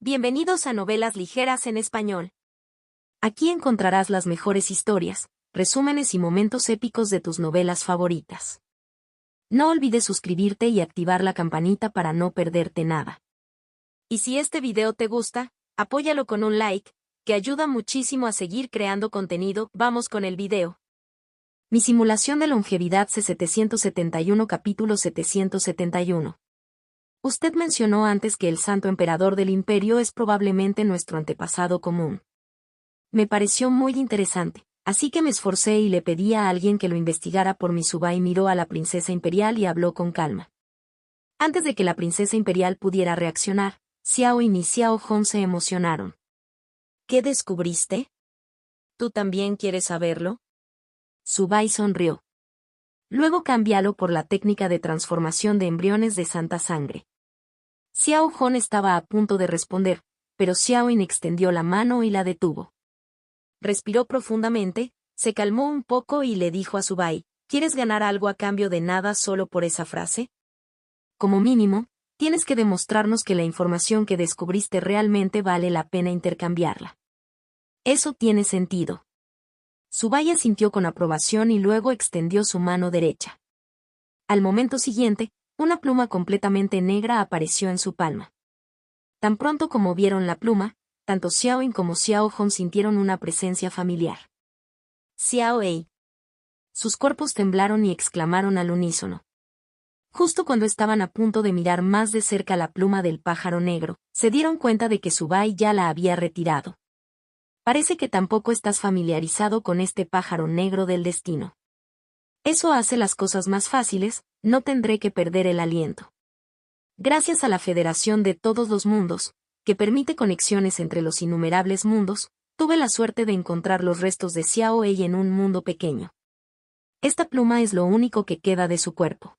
Bienvenidos a Novelas Ligeras en Español. Aquí encontrarás las mejores historias, resúmenes y momentos épicos de tus novelas favoritas. No olvides suscribirte y activar la campanita para no perderte nada. Y si este video te gusta, apóyalo con un like, que ayuda muchísimo a seguir creando contenido. Vamos con el video. Mi simulación de longevidad C771 capítulo 771. Usted mencionó antes que el Santo Emperador del Imperio es probablemente nuestro antepasado común. Me pareció muy interesante, así que me esforcé y le pedí a alguien que lo investigara por mí. Subai miró a la princesa imperial y habló con calma. Antes de que la princesa imperial pudiera reaccionar, Xiao y Xiao Hong se emocionaron. ¿Qué descubriste? ¿Tú también quieres saberlo? Subai sonrió. Luego cámbialo por la técnica de transformación de embriones de santa sangre. Xiao Hong estaba a punto de responder, pero Xiaoin extendió la mano y la detuvo. Respiró profundamente, se calmó un poco y le dijo a Subai, ¿quieres ganar algo a cambio de nada solo por esa frase? Como mínimo, tienes que demostrarnos que la información que descubriste realmente vale la pena intercambiarla. Eso tiene sentido. Subai asintió con aprobación y luego extendió su mano derecha. Al momento siguiente, una pluma completamente negra apareció en su palma. Tan pronto como vieron la pluma, tanto Xiaoin como Xiao Hong sintieron una presencia familiar. Xiao Ei. Sus cuerpos temblaron y exclamaron al unísono. Justo cuando estaban a punto de mirar más de cerca la pluma del pájaro negro, se dieron cuenta de que Subai ya la había retirado. Parece que tampoco estás familiarizado con este pájaro negro del destino. Eso hace las cosas más fáciles, no tendré que perder el aliento. Gracias a la Federación de Todos los Mundos, que permite conexiones entre los innumerables mundos, tuve la suerte de encontrar los restos de Xiao Ei en un mundo pequeño. Esta pluma es lo único que queda de su cuerpo.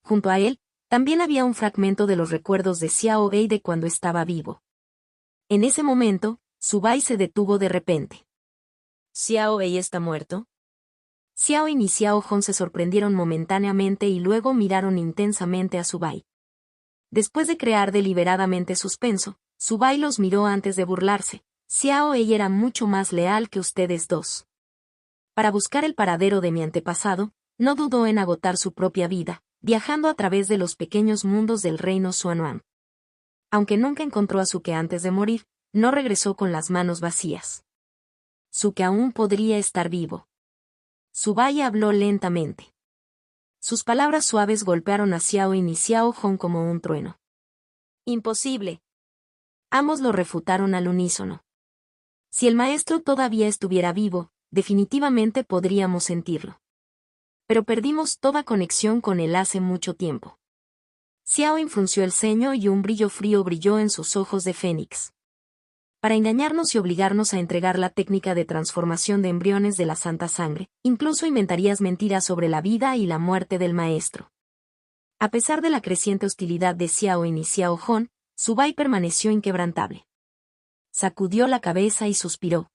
Junto a él, también había un fragmento de los recuerdos de Xiao Ei de cuando estaba vivo. En ese momento, Subai se detuvo de repente. ¿Xiao Ei está muerto? Xiaoin y Xiao Hong se sorprendieron momentáneamente y luego miraron intensamente a Subai. Después de crear deliberadamente suspenso, Subai los miró antes de burlarse. Xiao Ei era mucho más leal que ustedes dos. Para buscar el paradero de mi antepasado, no dudó en agotar su propia vida, viajando a través de los pequeños mundos del reino Xuanyuan. Aunque nunca encontró a Suke antes de morir, no regresó con las manos vacías. Suke aún podría estar vivo. Subai habló lentamente. Sus palabras suaves golpearon a Xiaoin y Xiao Hong como un trueno. Imposible. Ambos lo refutaron al unísono. Si el maestro todavía estuviera vivo, definitivamente podríamos sentirlo. Pero perdimos toda conexión con él hace mucho tiempo. Xiaoin frunció el ceño y un brillo frío brilló en sus ojos de fénix. Para engañarnos y obligarnos a entregar la técnica de transformación de embriones de la santa sangre, incluso inventarías mentiras sobre la vida y la muerte del maestro. A pesar de la creciente hostilidad de Xiaoin y Xiao Hong, Subai permaneció inquebrantable. Sacudió la cabeza y suspiró.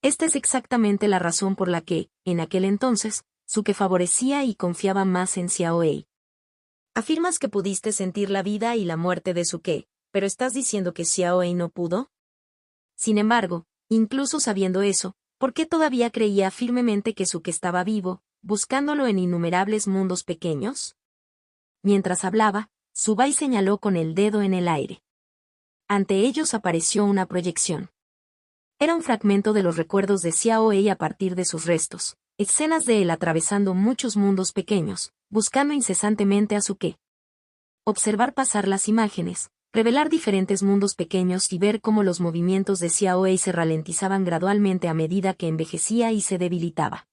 Esta es exactamente la razón por la que, en aquel entonces, Suke favorecía y confiaba más en Xiao Ei. Afirmas que pudiste sentir la vida y la muerte de Suke, pero ¿estás diciendo que Xiao Ei no pudo? Sin embargo, incluso sabiendo eso, ¿por qué todavía creía firmemente que Suke estaba vivo, buscándolo en innumerables mundos pequeños? Mientras hablaba, Subai señaló con el dedo en el aire. Ante ellos apareció una proyección. Era un fragmento de los recuerdos de Xiao Ei a partir de sus restos, escenas de él atravesando muchos mundos pequeños, buscando incesantemente a Suke. Observar pasar las imágenes, revelar diferentes mundos pequeños y ver cómo los movimientos de Xiao Ei se ralentizaban gradualmente a medida que envejecía y se debilitaba.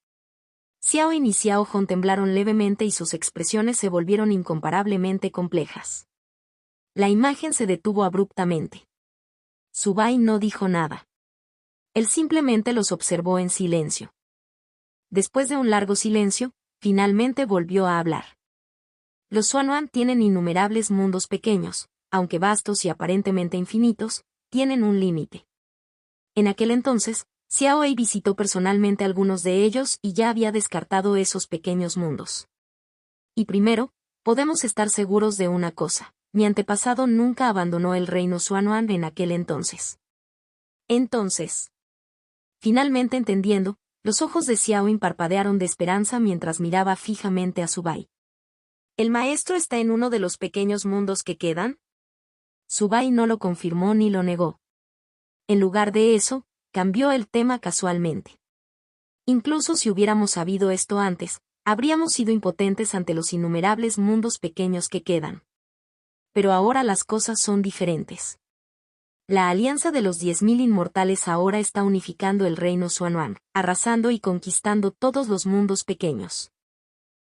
Xiaoin y Xiao Hong temblaron levemente y sus expresiones se volvieron incomparablemente complejas. La imagen se detuvo abruptamente. Subai no dijo nada. Él simplemente los observó en silencio. Después de un largo silencio, finalmente volvió a hablar. Los Xuanyuan tienen innumerables mundos pequeños, aunque vastos y aparentemente infinitos, tienen un límite. En aquel entonces, Xiao Ei visitó personalmente algunos de ellos y ya había descartado esos pequeños mundos. Y primero, podemos estar seguros de una cosa: mi antepasado nunca abandonó el reino Xuanhuan en aquel entonces. Entonces, finalmente entendiendo, los ojos de Xiaoyin parpadearon de esperanza mientras miraba fijamente a Subai. ¿El maestro está en uno de los pequeños mundos que quedan? Subai no lo confirmó ni lo negó. En lugar de eso, cambió el tema casualmente. Incluso si hubiéramos sabido esto antes, habríamos sido impotentes ante los innumerables mundos pequeños que quedan. Pero ahora las cosas son diferentes. La alianza de los 10.000 inmortales ahora está unificando el reino Xuanhuan, arrasando y conquistando todos los mundos pequeños.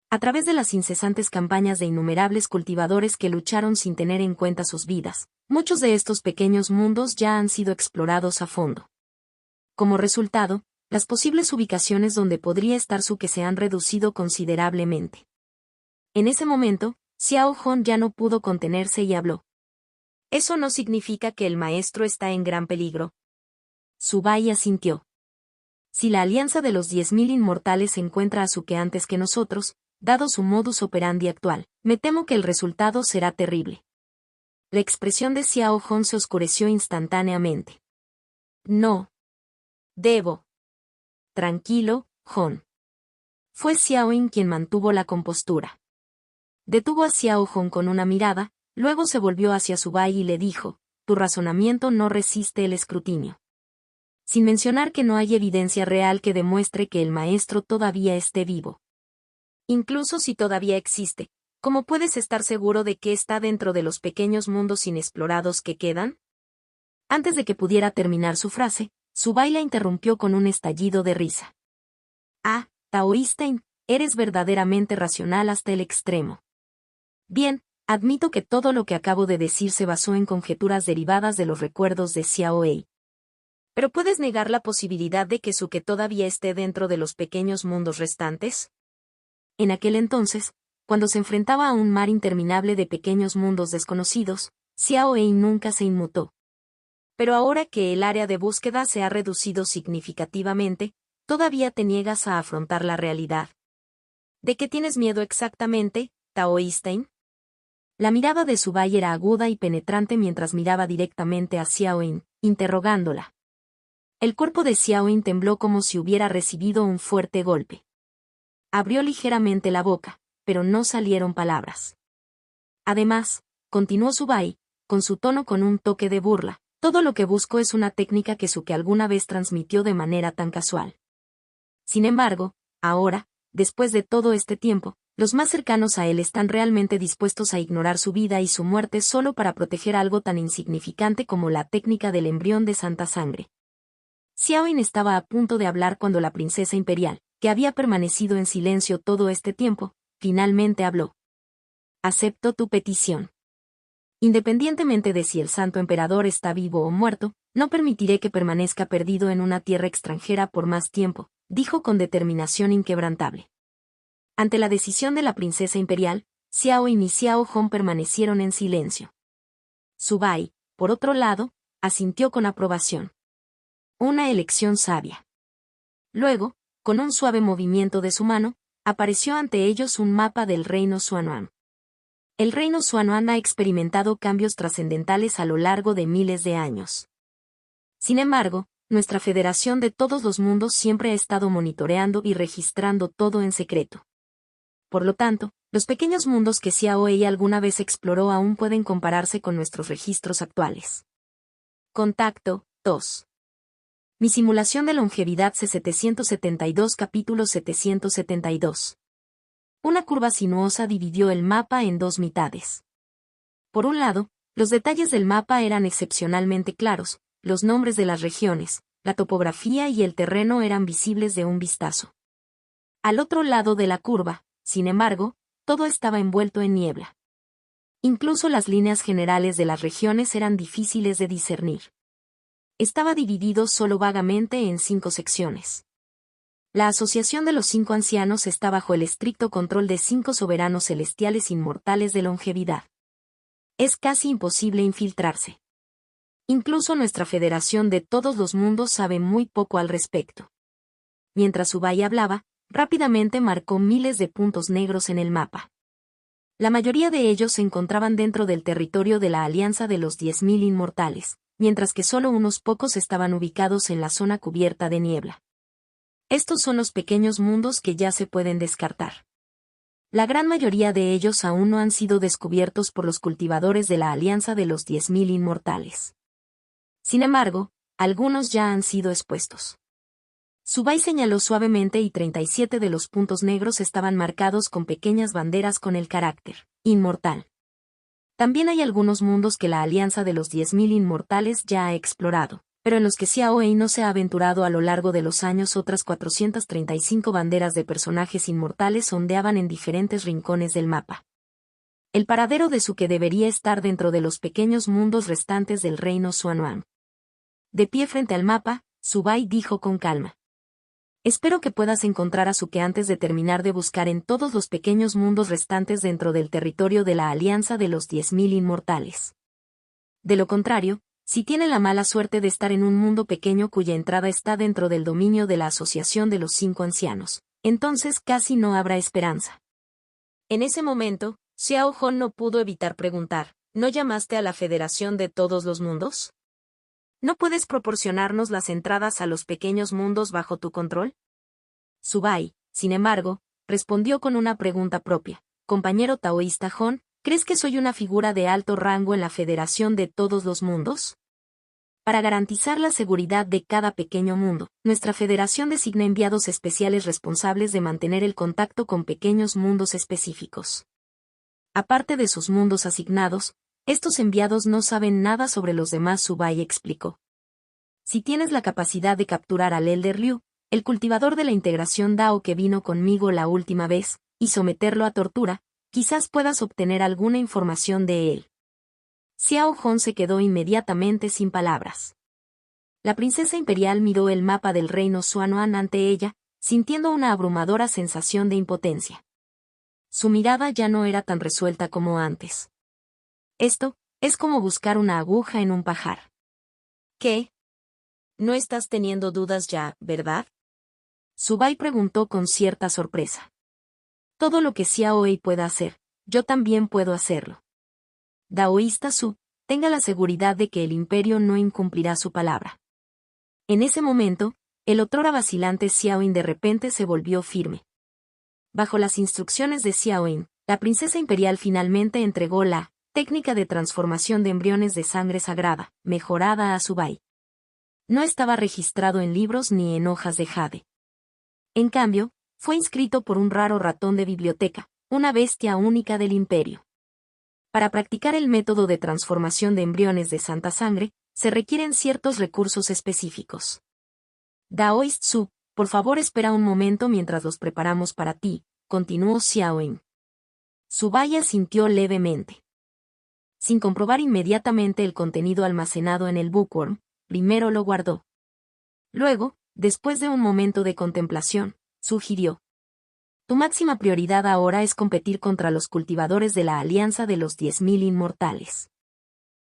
A través de las incesantes campañas de innumerables cultivadores que lucharon sin tener en cuenta sus vidas, muchos de estos pequeños mundos ya han sido explorados a fondo. Como resultado, las posibles ubicaciones donde podría estar Suke se han reducido considerablemente. En ese momento, Xiao Hong ya no pudo contenerse y habló. ¿Eso no significa que el maestro está en gran peligro? Subai asintió. Si la alianza de los 10.000 inmortales encuentra a Suke antes que nosotros, dado su modus operandi actual, me temo que el resultado será terrible. La expresión de Xiao Hong se oscureció instantáneamente. No. Debo. Tranquilo, Hong. Fue Xiaoyin quien mantuvo la compostura. Detuvo a Xiao Hong con una mirada, luego se volvió hacia Subai y le dijo, tu razonamiento no resiste el escrutinio. Sin mencionar que no hay evidencia real que demuestre que el maestro todavía esté vivo. Incluso si todavía existe, ¿cómo puedes estar seguro de que está dentro de los pequeños mundos inexplorados que quedan? Antes de que pudiera terminar su frase, Subai la interrumpió con un estallido de risa. Ah, Taoístein, eres verdaderamente racional hasta el extremo. Bien, admito que todo lo que acabo de decir se basó en conjeturas derivadas de los recuerdos de Xiao Wei. ¿Pero puedes negar la posibilidad de que Suke todavía esté dentro de los pequeños mundos restantes? En aquel entonces, cuando se enfrentaba a un mar interminable de pequeños mundos desconocidos, Xiao Wei nunca se inmutó. Pero ahora que el área de búsqueda se ha reducido significativamente, todavía te niegas a afrontar la realidad. ¿De qué tienes miedo exactamente, Taoístein? La mirada de Subai era aguda y penetrante mientras miraba directamente a Xiaoyin, interrogándola. El cuerpo de Xiaoyin tembló como si hubiera recibido un fuerte golpe. Abrió ligeramente la boca, pero no salieron palabras. Además, continuó Subai, con su tono con un toque de burla, todo lo que busco es una técnica que Suke alguna vez transmitió de manera tan casual. Sin embargo, ahora, después de todo este tiempo, los más cercanos a él están realmente dispuestos a ignorar su vida y su muerte solo para proteger algo tan insignificante como la técnica del embrión de santa sangre. Xiaoyin estaba a punto de hablar cuando la princesa imperial, que había permanecido en silencio todo este tiempo, finalmente habló. Acepto tu petición. Independientemente de si el santo emperador está vivo o muerto, no permitiré que permanezca perdido en una tierra extranjera por más tiempo, dijo con determinación inquebrantable. Ante la decisión de la princesa imperial, Xiaoyin y Xiao Hong permanecieron en silencio. Subai, por otro lado, asintió con aprobación. Una elección sabia. Luego, con un suave movimiento de su mano, apareció ante ellos un mapa del reino Xuanhuan. El reino Xuanhuan ha experimentado cambios trascendentales a lo largo de miles de años. Sin embargo, nuestra Federación de todos los mundos siempre ha estado monitoreando y registrando todo en secreto. Por lo tanto, los pequeños mundos que Xiao Wei alguna vez exploró aún pueden compararse con nuestros registros actuales. Contacto 2. Mi simulación de longevidad C772 capítulo 772. Una curva sinuosa dividió el mapa en dos mitades. Por un lado, los detalles del mapa eran excepcionalmente claros, los nombres de las regiones, la topografía y el terreno eran visibles de un vistazo. Al otro lado de la curva, sin embargo, todo estaba envuelto en niebla. Incluso las líneas generales de las regiones eran difíciles de discernir. Estaba dividido solo vagamente en 5 secciones. La Asociación de los 5 Ancianos está bajo el estricto control de 5 soberanos celestiales inmortales de longevidad. Es casi imposible infiltrarse. Incluso nuestra Federación de todos los mundos sabe muy poco al respecto. Mientras Subai hablaba, rápidamente marcó miles de puntos negros en el mapa. La mayoría de ellos se encontraban dentro del territorio de la Alianza de los 10.000 Inmortales, mientras que solo unos pocos estaban ubicados en la zona cubierta de niebla. Estos son los pequeños mundos que ya se pueden descartar. La gran mayoría de ellos aún no han sido descubiertos por los cultivadores de la Alianza de los 10.000 Inmortales. Sin embargo, algunos ya han sido expuestos. Subai señaló suavemente y 37 de los puntos negros estaban marcados con pequeñas banderas con el carácter inmortal. También hay algunos mundos que la Alianza de los 10.000 Inmortales ya ha explorado, pero en los que Xiao Wei no se ha aventurado a lo largo de los años. Otras 435 banderas de personajes inmortales ondeaban en diferentes rincones del mapa. El paradero de Suke debería estar dentro de los pequeños mundos restantes del reino Xuanhuang. De pie frente al mapa, Subai dijo con calma. Espero que puedas encontrar a Suke antes de terminar de buscar en todos los pequeños mundos restantes dentro del territorio de la Alianza de los 10.000 Inmortales. De lo contrario, si tiene la mala suerte de estar en un mundo pequeño cuya entrada está dentro del dominio de la Asociación de los 5 Ancianos, entonces casi no habrá esperanza. En ese momento, Xiao Hong no pudo evitar preguntar, ¿no llamaste a la Federación de todos los mundos? ¿No puedes proporcionarnos las entradas a los pequeños mundos bajo tu control? Subai, sin embargo, respondió con una pregunta propia. Compañero taoísta Hon, ¿crees que soy una figura de alto rango en la Federación de todos los mundos? Para garantizar la seguridad de cada pequeño mundo, nuestra federación designa enviados especiales responsables de mantener el contacto con pequeños mundos específicos. Aparte de sus mundos asignados, estos enviados no saben nada sobre los demás. Subai explicó. Si tienes la capacidad de capturar al Elder Liu, el cultivador de la integración Dao que vino conmigo la última vez, y someterlo a tortura, quizás puedas obtener alguna información de él. Xiao Hong se quedó inmediatamente sin palabras. La princesa imperial miró el mapa del reino Xuanhuang ante ella, sintiendo una abrumadora sensación de impotencia. Su mirada ya no era tan resuelta como antes. Esto es como buscar una aguja en un pajar. ¿Qué? No estás teniendo dudas ya, ¿verdad? Subai preguntó con cierta sorpresa. Todo lo que Xiao Wei pueda hacer, yo también puedo hacerlo. Daoísta Su, tenga la seguridad de que el imperio no incumplirá su palabra. En ese momento, el otrora vacilante Xiao Yin de repente se volvió firme. Bajo las instrucciones de Xiao Yin, la princesa imperial finalmente entregó la técnica de transformación de embriones de sangre sagrada, mejorada a Subai. No estaba registrado en libros ni en hojas de jade. En cambio, fue inscrito por un raro ratón de biblioteca, una bestia única del imperio. Para practicar el método de transformación de embriones de santa sangre, se requieren ciertos recursos específicos. Daoist Su, por favor espera un momento mientras los preparamos para ti, continuó Xiao Yin. Subai asintió levemente. Sin comprobar inmediatamente el contenido almacenado en el Bookworm, primero lo guardó. Luego, después de un momento de contemplación, sugirió. Tu máxima prioridad ahora es competir contra los cultivadores de la Alianza de los 10.000 Inmortales.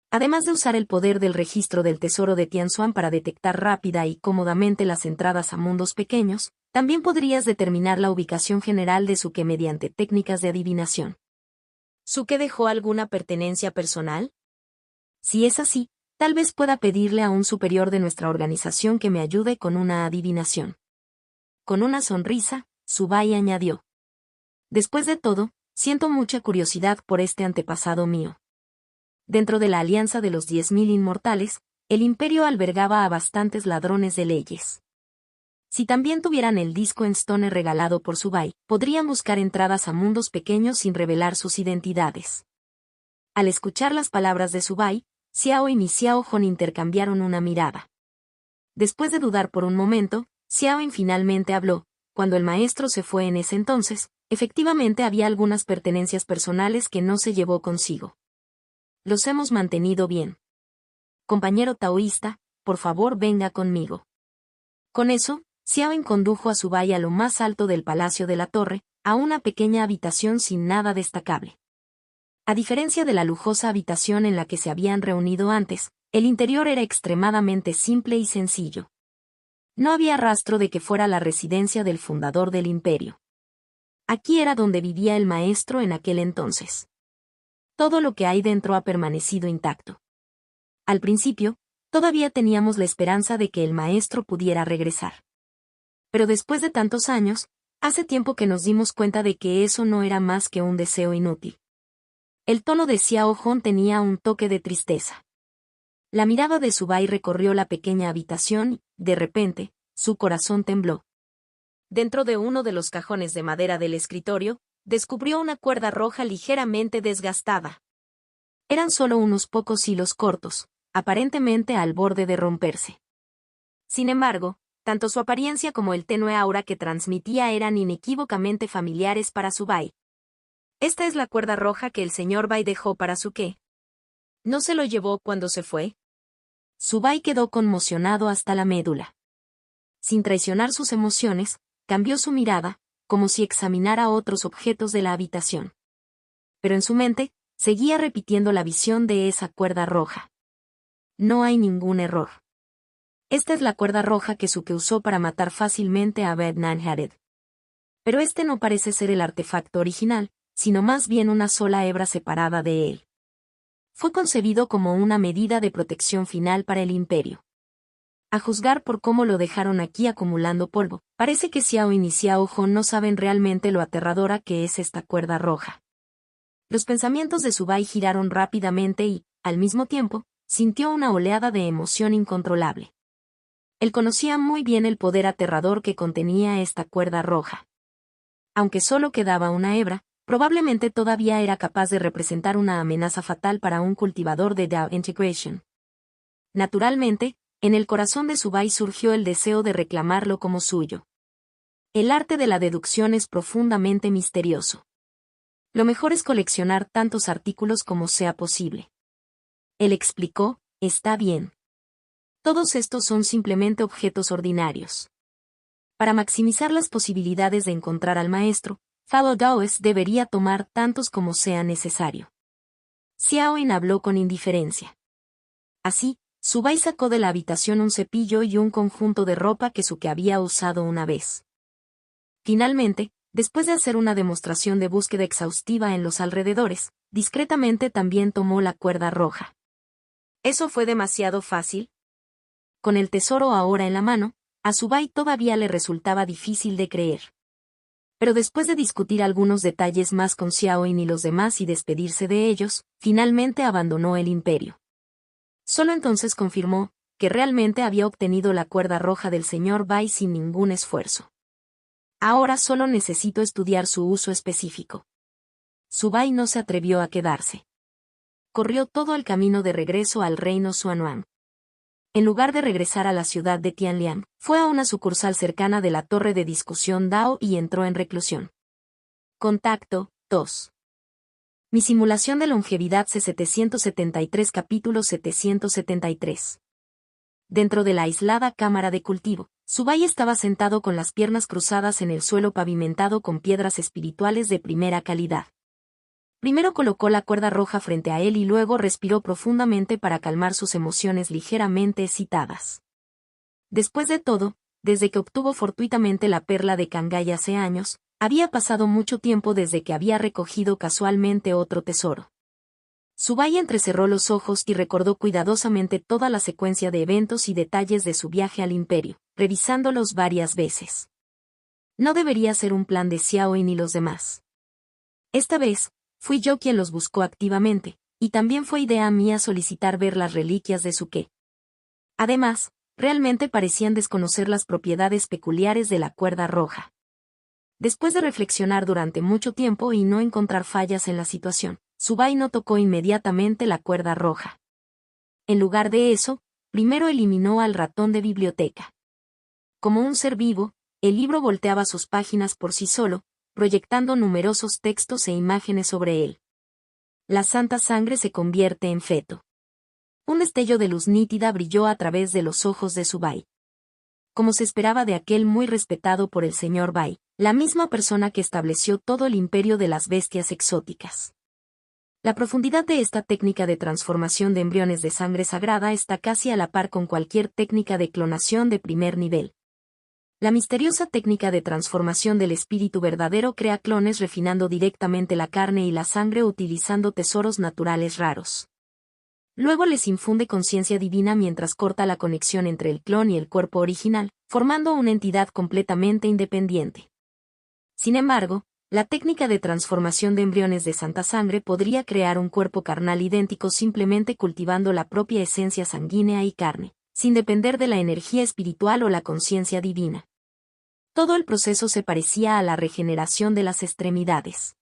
Además de usar el poder del registro del tesoro de Tianxuan para detectar rápida y cómodamente las entradas a mundos pequeños, también podrías determinar la ubicación general de Suke mediante técnicas de adivinación. ¿Suke dejó alguna pertenencia personal? Si es así, tal vez pueda pedirle a un superior de nuestra organización que me ayude con una adivinación. Con una sonrisa, Subai añadió. Después de todo, siento mucha curiosidad por este antepasado mío. Dentro de la Alianza de los 10.000 Inmortales, el imperio albergaba a bastantes ladrones de leyes. Si también tuvieran el disco en Stone regalado por Subai, podrían buscar entradas a mundos pequeños sin revelar sus identidades. Al escuchar las palabras de Subai, Xiao Yin y Xiao Hong intercambiaron una mirada. Después de dudar por un momento, Xiao Yin finalmente habló. Cuando el maestro se fue en ese entonces, efectivamente había algunas pertenencias personales que no se llevó consigo. Los hemos mantenido bien. Compañero taoísta, por favor venga conmigo. Con eso, Xiao Yin condujo a Subai a lo más alto del Palacio de la Torre, a una pequeña habitación sin nada destacable. A diferencia de la lujosa habitación en la que se habían reunido antes, el interior era extremadamente simple y sencillo. No había rastro de que fuera la residencia del fundador del imperio. Aquí era donde vivía el maestro en aquel entonces. Todo lo que hay dentro ha permanecido intacto. Al principio, todavía teníamos la esperanza de que el maestro pudiera regresar. Pero después de tantos años, hace tiempo que nos dimos cuenta de que eso no era más que un deseo inútil. El tono de Xiao Hong tenía un toque de tristeza. La mirada de Subai recorrió la pequeña habitación y, de repente, su corazón tembló. Dentro de uno de los cajones de madera del escritorio, descubrió una cuerda roja ligeramente desgastada. Eran solo unos pocos hilos cortos, aparentemente al borde de romperse. Sin embargo, tanto su apariencia como el tenue aura que transmitía eran inequívocamente familiares para Subai. Esta es la cuerda roja que el señor Bai dejó para su qué. ¿No se lo llevó cuando se fue? Subai quedó conmocionado hasta la médula. Sin traicionar sus emociones, cambió su mirada, como si examinara otros objetos de la habitación. Pero en su mente, seguía repitiendo la visión de esa cuerda roja. No hay ningún error. Esta es la cuerda roja que Suke usó para matar fácilmente a Bed-Nan-Hared. Pero este no parece ser el artefacto original, sino más bien una sola hebra separada de él. Fue concebido como una medida de protección final para el imperio. A juzgar por cómo lo dejaron aquí acumulando polvo, parece que Xiao y Xiao Hong no saben realmente lo aterradora que es esta cuerda roja. Los pensamientos de Subai giraron rápidamente y, al mismo tiempo, sintió una oleada de emoción incontrolable. Él conocía muy bien el poder aterrador que contenía esta cuerda roja. Aunque solo quedaba una hebra, probablemente todavía era capaz de representar una amenaza fatal para un cultivador de Dao Integration. Naturalmente, en el corazón de Subai surgió el deseo de reclamarlo como suyo. El arte de la deducción es profundamente misterioso. Lo mejor es coleccionar tantos artículos como sea posible. Él explicó, está bien. Todos estos son simplemente objetos ordinarios. Para maximizar las posibilidades de encontrar al maestro, Fallow Daoes debería tomar tantos como sea necesario. Xiaoin habló con indiferencia. Así, Subai sacó de la habitación un cepillo y un conjunto de ropa que Suke había usado una vez. Finalmente, después de hacer una demostración de búsqueda exhaustiva en los alrededores, discretamente también tomó la cuerda roja. ¿Eso fue demasiado fácil? Con el tesoro ahora en la mano, a Subai todavía le resultaba difícil de creer. Pero después de discutir algunos detalles más con Xiaoin y los demás y despedirse de ellos, finalmente abandonó el imperio. Solo entonces confirmó que realmente había obtenido la cuerda roja del señor Bai sin ningún esfuerzo. Ahora solo necesito estudiar su uso específico. Subai no se atrevió a quedarse. Corrió todo el camino de regreso al reino Xuanhuang. En lugar de regresar a la ciudad de Tianlian, fue a una sucursal cercana de la torre de discusión Dao y entró en reclusión. Contacto 2. Mi simulación de longevidad C773 capítulo 773. Dentro de la aislada cámara de cultivo, Subai estaba sentado con las piernas cruzadas en el suelo pavimentado con piedras espirituales de primera calidad. Primero colocó la cuerda roja frente a él y luego respiró profundamente para calmar sus emociones ligeramente excitadas. Después de todo, desde que obtuvo fortuitamente la perla de Kangai hace años, había pasado mucho tiempo desde que había recogido casualmente otro tesoro. Subai entrecerró los ojos y recordó cuidadosamente toda la secuencia de eventos y detalles de su viaje al imperio, revisándolos varias veces. No debería ser un plan de Xiaoin y los demás. Esta vez, fui yo quien los buscó activamente, y también fue idea mía solicitar ver las reliquias de Suke. Además, realmente parecían desconocer las propiedades peculiares de la cuerda roja. Después de reflexionar durante mucho tiempo y no encontrar fallas en la situación, Subai no tocó inmediatamente la cuerda roja. En lugar de eso, primero eliminó al ratón de biblioteca. Como un ser vivo, el libro volteaba sus páginas por sí solo, proyectando numerosos textos e imágenes sobre él. La santa sangre se convierte en feto. Un destello de luz nítida brilló a través de los ojos de Subai. Como se esperaba de aquel muy respetado por el señor Bai, la misma persona que estableció todo el imperio de las bestias exóticas. La profundidad de esta técnica de transformación de embriones de sangre sagrada está casi a la par con cualquier técnica de clonación de primer nivel. La misteriosa técnica de transformación del espíritu verdadero crea clones refinando directamente la carne y la sangre utilizando tesoros naturales raros. Luego les infunde conciencia divina mientras corta la conexión entre el clon y el cuerpo original, formando una entidad completamente independiente. Sin embargo, la técnica de transformación de embriones de santa sangre podría crear un cuerpo carnal idéntico simplemente cultivando la propia esencia sanguínea y carne, sin depender de la energía espiritual o la conciencia divina. Todo el proceso se parecía a la regeneración de las extremidades.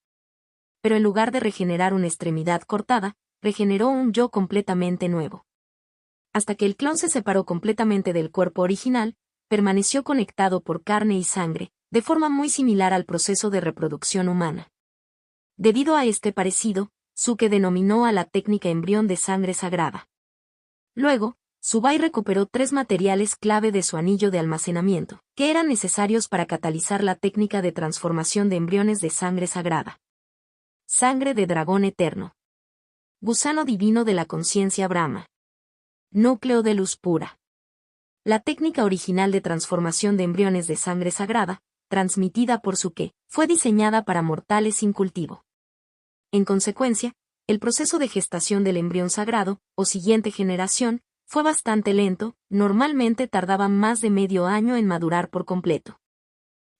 Pero en lugar de regenerar una extremidad cortada, regeneró un yo completamente nuevo. Hasta que el clon se separó completamente del cuerpo original, permaneció conectado por carne y sangre, de forma muy similar al proceso de reproducción humana. Debido a este parecido, Suke denominó a la técnica embrión de sangre sagrada. Luego, Subai recuperó 3 materiales clave de su anillo de almacenamiento, que eran necesarios para catalizar la técnica de transformación de embriones de sangre sagrada. Sangre de dragón eterno. Gusano divino de la conciencia Brahma. Núcleo de luz pura. La técnica original de transformación de embriones de sangre sagrada, transmitida por Suke, fue diseñada para mortales sin cultivo. En consecuencia, el proceso de gestación del embrión sagrado, o siguiente generación, fue bastante lento, normalmente tardaba más de medio año en madurar por completo.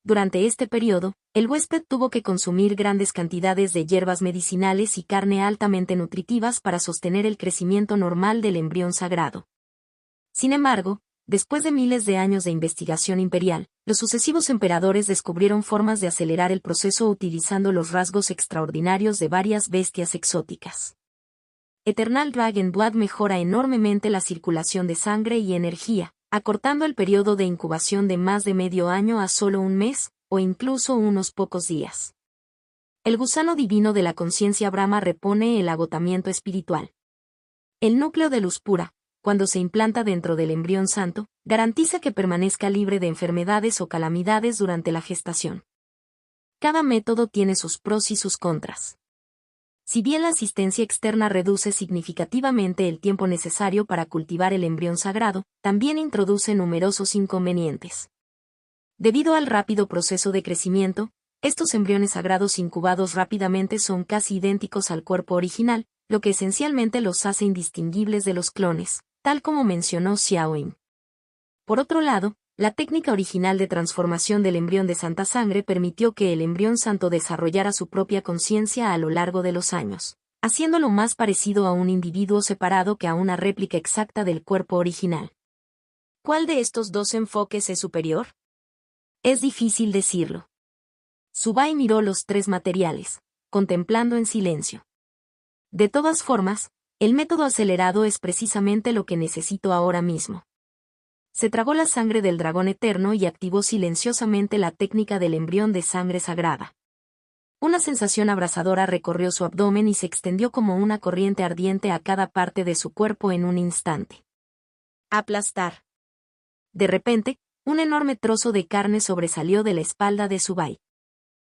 Durante este periodo, el huésped tuvo que consumir grandes cantidades de hierbas medicinales y carne altamente nutritivas para sostener el crecimiento normal del embrión sagrado. Sin embargo, después de miles de años de investigación imperial, los sucesivos emperadores descubrieron formas de acelerar el proceso utilizando los rasgos extraordinarios de varias bestias exóticas. Eternal Dragon Blood mejora enormemente la circulación de sangre y energía, acortando el periodo de incubación de más de medio año a solo un mes, o incluso unos pocos días. El gusano divino de la conciencia Brahma repone el agotamiento espiritual. El núcleo de luz pura, cuando se implanta dentro del embrión santo, garantiza que permanezca libre de enfermedades o calamidades durante la gestación. Cada método tiene sus pros y sus contras. Si bien la asistencia externa reduce significativamente el tiempo necesario para cultivar el embrión sagrado, también introduce numerosos inconvenientes. Debido al rápido proceso de crecimiento, estos embriones sagrados incubados rápidamente son casi idénticos al cuerpo original, lo que esencialmente los hace indistinguibles de los clones, tal como mencionó Xiaoying. Por otro lado, la técnica original de transformación del embrión de santa sangre permitió que el embrión santo desarrollara su propia conciencia a lo largo de los años, haciéndolo más parecido a un individuo separado que a una réplica exacta del cuerpo original. ¿Cuál de estos dos enfoques es superior? Es difícil decirlo. Subai miró los 3 materiales, contemplando en silencio. De todas formas, el método acelerado es precisamente lo que necesito ahora mismo. Se tragó la sangre del dragón eterno y activó silenciosamente la técnica del embrión de sangre sagrada. Una sensación abrasadora recorrió su abdomen y se extendió como una corriente ardiente a cada parte de su cuerpo en un instante. Aplastar. De repente, un enorme trozo de carne sobresalió de la espalda de Subai.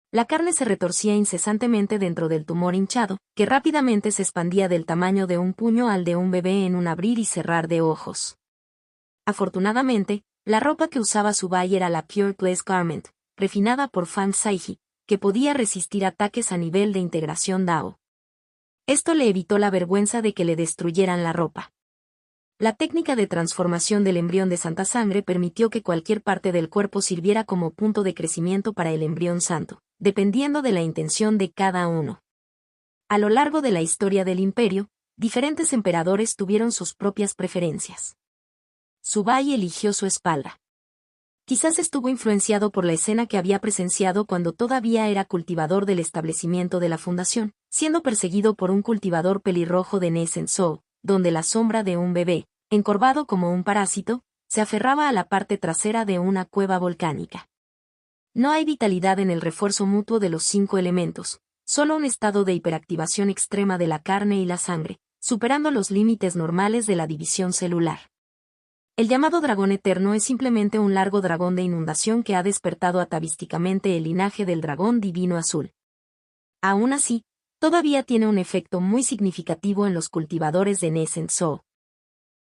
La carne se retorcía incesantemente dentro del tumor hinchado, que rápidamente se expandía del tamaño de un puño al de un bebé en un abrir y cerrar de ojos. Afortunadamente, la ropa que usaba Subai era la Pure Glass Garment, refinada por Fang Saiji, que podía resistir ataques a nivel de integración Dao. Esto le evitó la vergüenza de que le destruyeran la ropa. La técnica de transformación del embrión de santa sangre permitió que cualquier parte del cuerpo sirviera como punto de crecimiento para el embrión santo, dependiendo de la intención de cada uno. A lo largo de la historia del imperio, diferentes emperadores tuvieron sus propias preferencias. Subai eligió su espalda. Quizás estuvo influenciado por la escena que había presenciado cuando todavía era cultivador del establecimiento de la fundación, siendo perseguido por un cultivador pelirrojo de Nesensou, donde la sombra de un bebé, encorvado como un parásito, se aferraba a la parte trasera de una cueva volcánica. No hay vitalidad en el refuerzo mutuo de los 5 elementos, solo un estado de hiperactivación extrema de la carne y la sangre, superando los límites normales de la división celular. El llamado dragón eterno es simplemente un largo dragón de inundación que ha despertado atavísticamente el linaje del dragón divino azul. Aún así, todavía tiene un efecto muy significativo en los cultivadores de Nesensou.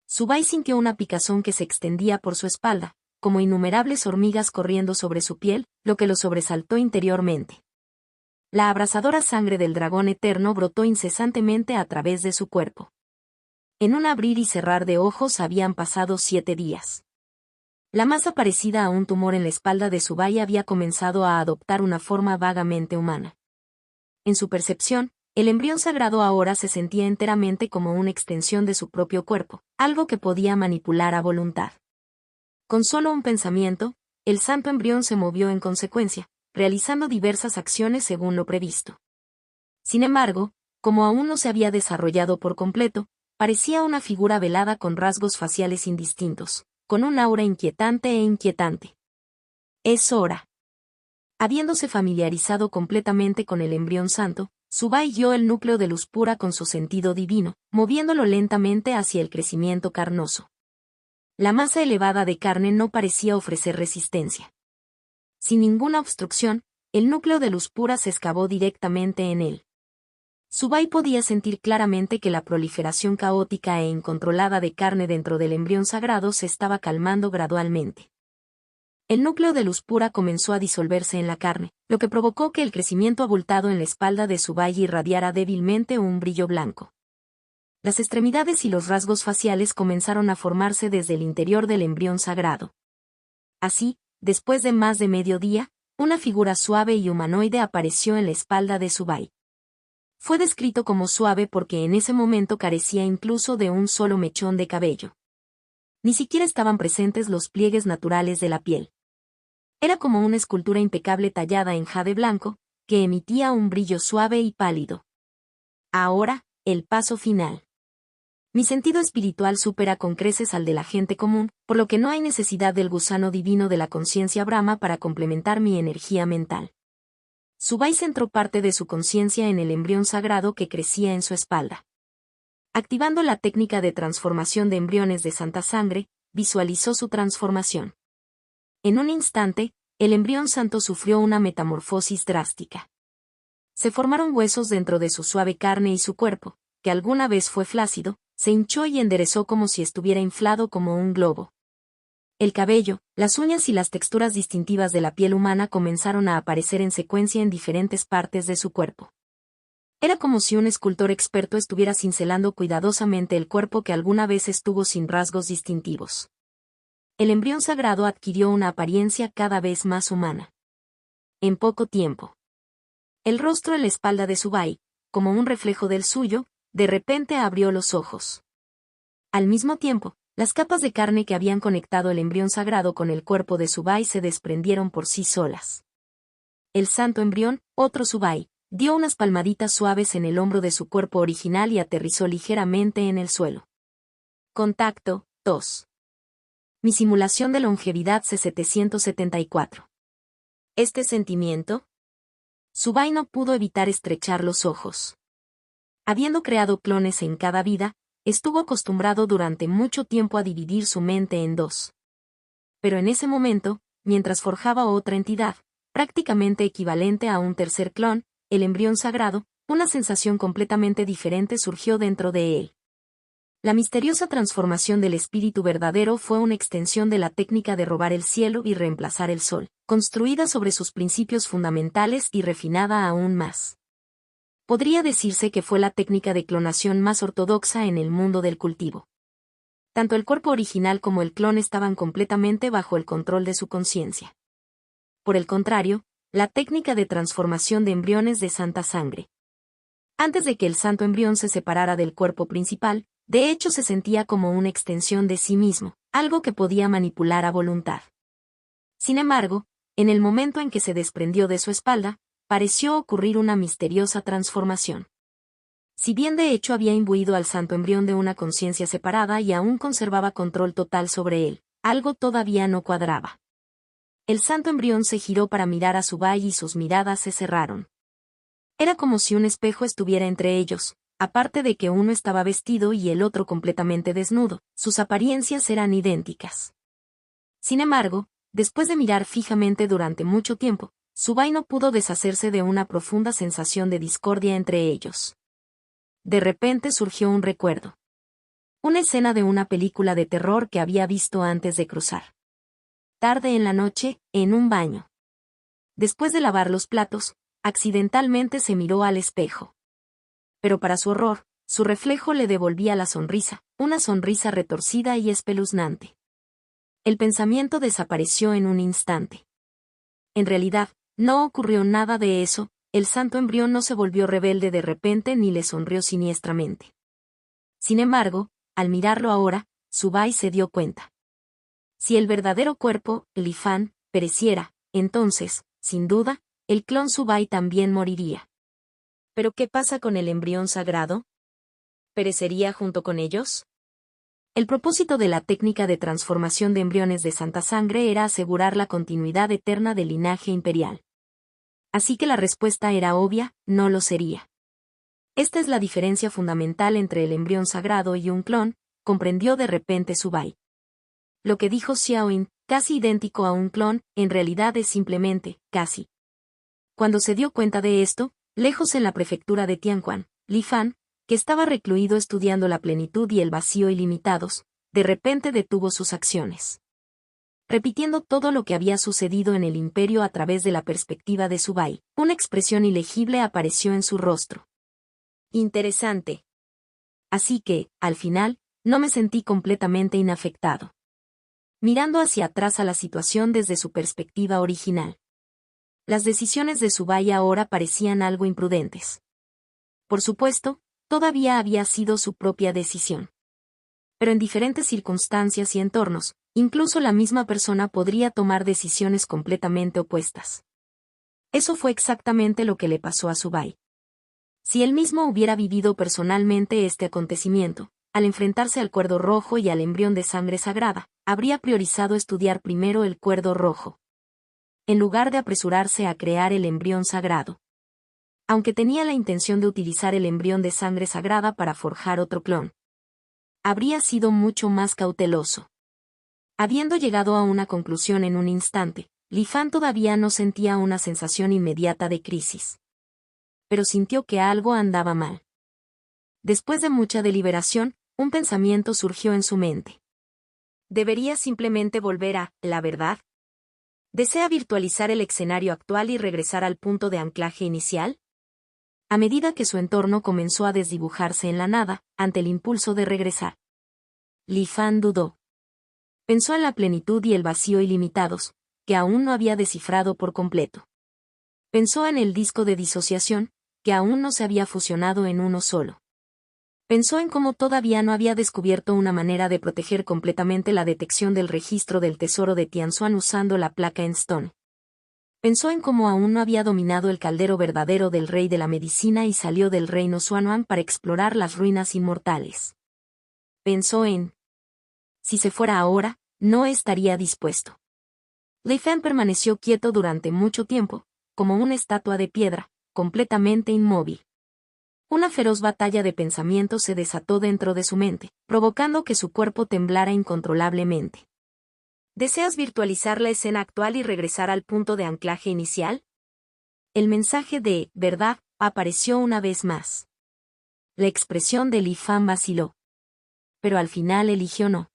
Subai sintió una picazón que se extendía por su espalda, como innumerables hormigas corriendo sobre su piel, lo que lo sobresaltó interiormente. La abrasadora sangre del dragón eterno brotó incesantemente a través de su cuerpo. En un abrir y cerrar de ojos habían pasado 7 días. La masa parecida a un tumor en la espalda de Subai había comenzado a adoptar una forma vagamente humana. En su percepción, el embrión sagrado ahora se sentía enteramente como una extensión de su propio cuerpo, algo que podía manipular a voluntad. Con solo un pensamiento, el santo embrión se movió en consecuencia, realizando diversas acciones según lo previsto. Sin embargo, como aún no se había desarrollado por completo, parecía una figura velada con rasgos faciales indistintos, con un aura inquietante. Es hora. Habiéndose familiarizado completamente con el embrión santo, Subai guió el núcleo de luz pura con su sentido divino, moviéndolo lentamente hacia el crecimiento carnoso. La masa elevada de carne no parecía ofrecer resistencia. Sin ninguna obstrucción, el núcleo de luz pura se excavó directamente en él. Subai podía sentir claramente que la proliferación caótica e incontrolada de carne dentro del embrión sagrado se estaba calmando gradualmente. El núcleo de luz pura comenzó a disolverse en la carne, lo que provocó que el crecimiento abultado en la espalda de Subai irradiara débilmente un brillo blanco. Las extremidades y los rasgos faciales comenzaron a formarse desde el interior del embrión sagrado. Así, después de más de medio día, una figura suave y humanoide apareció en la espalda de Subai. Fue descrito como suave porque en ese momento carecía incluso de un solo mechón de cabello. Ni siquiera estaban presentes los pliegues naturales de la piel. Era como una escultura impecable tallada en jade blanco, que emitía un brillo suave y pálido. Ahora, el paso final. Mi sentido espiritual supera con creces al de la gente común, por lo que no hay necesidad del gusano divino de la conciencia Brahma para complementar mi energía mental. Subai centró parte de su conciencia en el embrión sagrado que crecía en su espalda. Activando la técnica de transformación de embriones de santa sangre, visualizó su transformación. En un instante, el embrión santo sufrió una metamorfosis drástica. Se formaron huesos dentro de su suave carne y su cuerpo, que alguna vez fue flácido, se hinchó y enderezó como si estuviera inflado como un globo. El cabello, las uñas y las texturas distintivas de la piel humana comenzaron a aparecer en secuencia en diferentes partes de su cuerpo. Era como si un escultor experto estuviera cincelando cuidadosamente el cuerpo que alguna vez estuvo sin rasgos distintivos. El embrión sagrado adquirió una apariencia cada vez más humana. En poco tiempo. El rostro en la espalda de Subai, como un reflejo del suyo, de repente abrió los ojos. Al mismo tiempo, las capas de carne que habían conectado el embrión sagrado con el cuerpo de Subai se desprendieron por sí solas. El santo embrión, otro Subai, dio unas palmaditas suaves en el hombro de su cuerpo original y aterrizó ligeramente en el suelo. Contacto, 2. Mi simulación de longevidad C774. ¿Este sentimiento? Subai no pudo evitar estrechar los ojos. Habiendo creado clones en cada vida, estuvo acostumbrado durante mucho tiempo a dividir su mente en dos. Pero en ese momento, mientras forjaba otra entidad, prácticamente equivalente a un tercer clon, el embrión sagrado, una sensación completamente diferente surgió dentro de él. La misteriosa transformación del espíritu verdadero fue una extensión de la técnica de robar el cielo y reemplazar el sol, construida sobre sus principios fundamentales y refinada aún más. Podría decirse que fue la técnica de clonación más ortodoxa en el mundo del cultivo. Tanto el cuerpo original como el clon estaban completamente bajo el control de su conciencia. Por el contrario, la técnica de transformación de embriones de santa sangre. Antes de que el santo embrión se separara del cuerpo principal, de hecho se sentía como una extensión de sí mismo, algo que podía manipular a voluntad. Sin embargo, en el momento en que se desprendió de su espalda, pareció ocurrir una misteriosa transformación. Si bien de hecho había imbuido al santo embrión de una conciencia separada y aún conservaba control total sobre él, algo todavía no cuadraba. El santo embrión se giró para mirar a Subai y sus miradas se cerraron. Era como si un espejo estuviera entre ellos, aparte de que uno estaba vestido y el otro completamente desnudo, sus apariencias eran idénticas. Sin embargo, después de mirar fijamente durante mucho tiempo, Subai no pudo deshacerse de una profunda sensación de discordia entre ellos. De repente surgió un recuerdo. Una escena de una película de terror que había visto antes de cruzar. tarde en la noche, en un baño. Después de lavar los platos, accidentalmente se miró al espejo. Pero para su horror, su reflejo le devolvía la sonrisa, una sonrisa retorcida y espeluznante. El pensamiento desapareció en un instante. En realidad, no ocurrió nada de eso, el santo embrión no se volvió rebelde de repente ni le sonrió siniestramente. Sin embargo, al mirarlo ahora, Subai se dio cuenta. Si el verdadero cuerpo, Lifan, pereciera, entonces, sin duda, el clon Subai también moriría. ¿Pero qué pasa con el embrión sagrado? ¿Perecería junto con ellos? El propósito de la técnica de transformación de embriones de santa sangre era asegurar la continuidad eterna del linaje imperial. Así que la respuesta era obvia, no lo sería. Esta es la diferencia fundamental entre el embrión sagrado y un clon, comprendió de repente Subai. Lo que dijo Xiaoyin, casi idéntico a un clon, en realidad es simplemente, casi. Cuando se dio cuenta de esto, lejos en la prefectura de Tianquan, Li Fan, que estaba recluido estudiando la plenitud y el vacío ilimitados, de repente detuvo sus acciones. Repitiendo todo lo que había sucedido en el imperio a través de la perspectiva de Subai, una expresión ilegible apareció en su rostro. Interesante. Así que, al final, no me sentí completamente inafectado. Mirando hacia atrás a la situación desde su perspectiva original. Las decisiones de Subai ahora parecían algo imprudentes. Por supuesto, todavía había sido su propia decisión. Pero en diferentes circunstancias y entornos, incluso la misma persona podría tomar decisiones completamente opuestas. Eso fue exactamente lo que le pasó a Subai. Si él mismo hubiera vivido personalmente este acontecimiento, al enfrentarse al cuerdo rojo y al embrión de sangre sagrada, habría priorizado estudiar primero el cuerdo rojo, en lugar de apresurarse a crear el embrión sagrado. Aunque tenía la intención de utilizar el embrión de sangre sagrada para forjar otro clon, habría sido mucho más cauteloso. Habiendo llegado a una conclusión en un instante, Li Fan todavía no sentía una sensación inmediata de crisis. Pero sintió que algo andaba mal. Después de mucha deliberación, un pensamiento surgió en su mente. ¿Debería simplemente volver a la verdad? ¿Desea virtualizar el escenario actual y regresar al punto de anclaje inicial? A medida que su entorno comenzó a desdibujarse en la nada, ante el impulso de regresar, Li Fan dudó. Pensó en la plenitud y el vacío ilimitados, que aún no había descifrado por completo. Pensó en el disco de disociación, que aún no se había fusionado en uno solo. Pensó en cómo todavía no había descubierto una manera de proteger completamente la detección del registro del tesoro de Tianzuan usando la placa en Stone. Pensó en cómo aún no había dominado el caldero verdadero del rey de la medicina y salió del reino Xuanuan para explorar las ruinas inmortales. Pensó en: si se fuera ahora, no estaría dispuesto. Li Fan permaneció quieto durante mucho tiempo, como una estatua de piedra, completamente inmóvil. Una feroz batalla de pensamientos se desató dentro de su mente, provocando que su cuerpo temblara incontrolablemente. ¿Deseas virtualizar la escena actual y regresar al punto de anclaje inicial? El mensaje de verdad apareció una vez más. La expresión de Li Fan vaciló. Pero al final eligió no.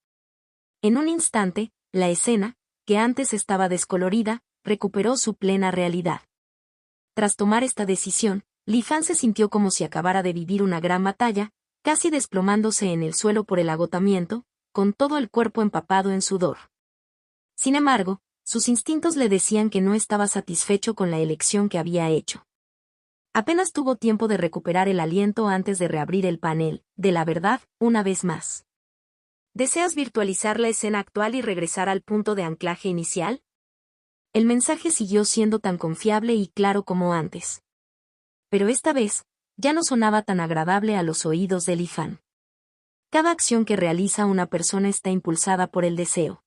En un instante, la escena, que antes estaba descolorida, recuperó su plena realidad. Tras tomar esta decisión, Li Fan se sintió como si acabara de vivir una gran batalla, casi desplomándose en el suelo por el agotamiento, con todo el cuerpo empapado en sudor. Sin embargo, sus instintos le decían que no estaba satisfecho con la elección que había hecho. Apenas tuvo tiempo de recuperar el aliento antes de reabrir el panel de la verdad, una vez más. ¿Deseas virtualizar la escena actual y regresar al punto de anclaje inicial? El mensaje siguió siendo tan confiable y claro como antes. Pero esta vez, ya no sonaba tan agradable a los oídos de Li Fan. Cada acción que realiza una persona está impulsada por el deseo.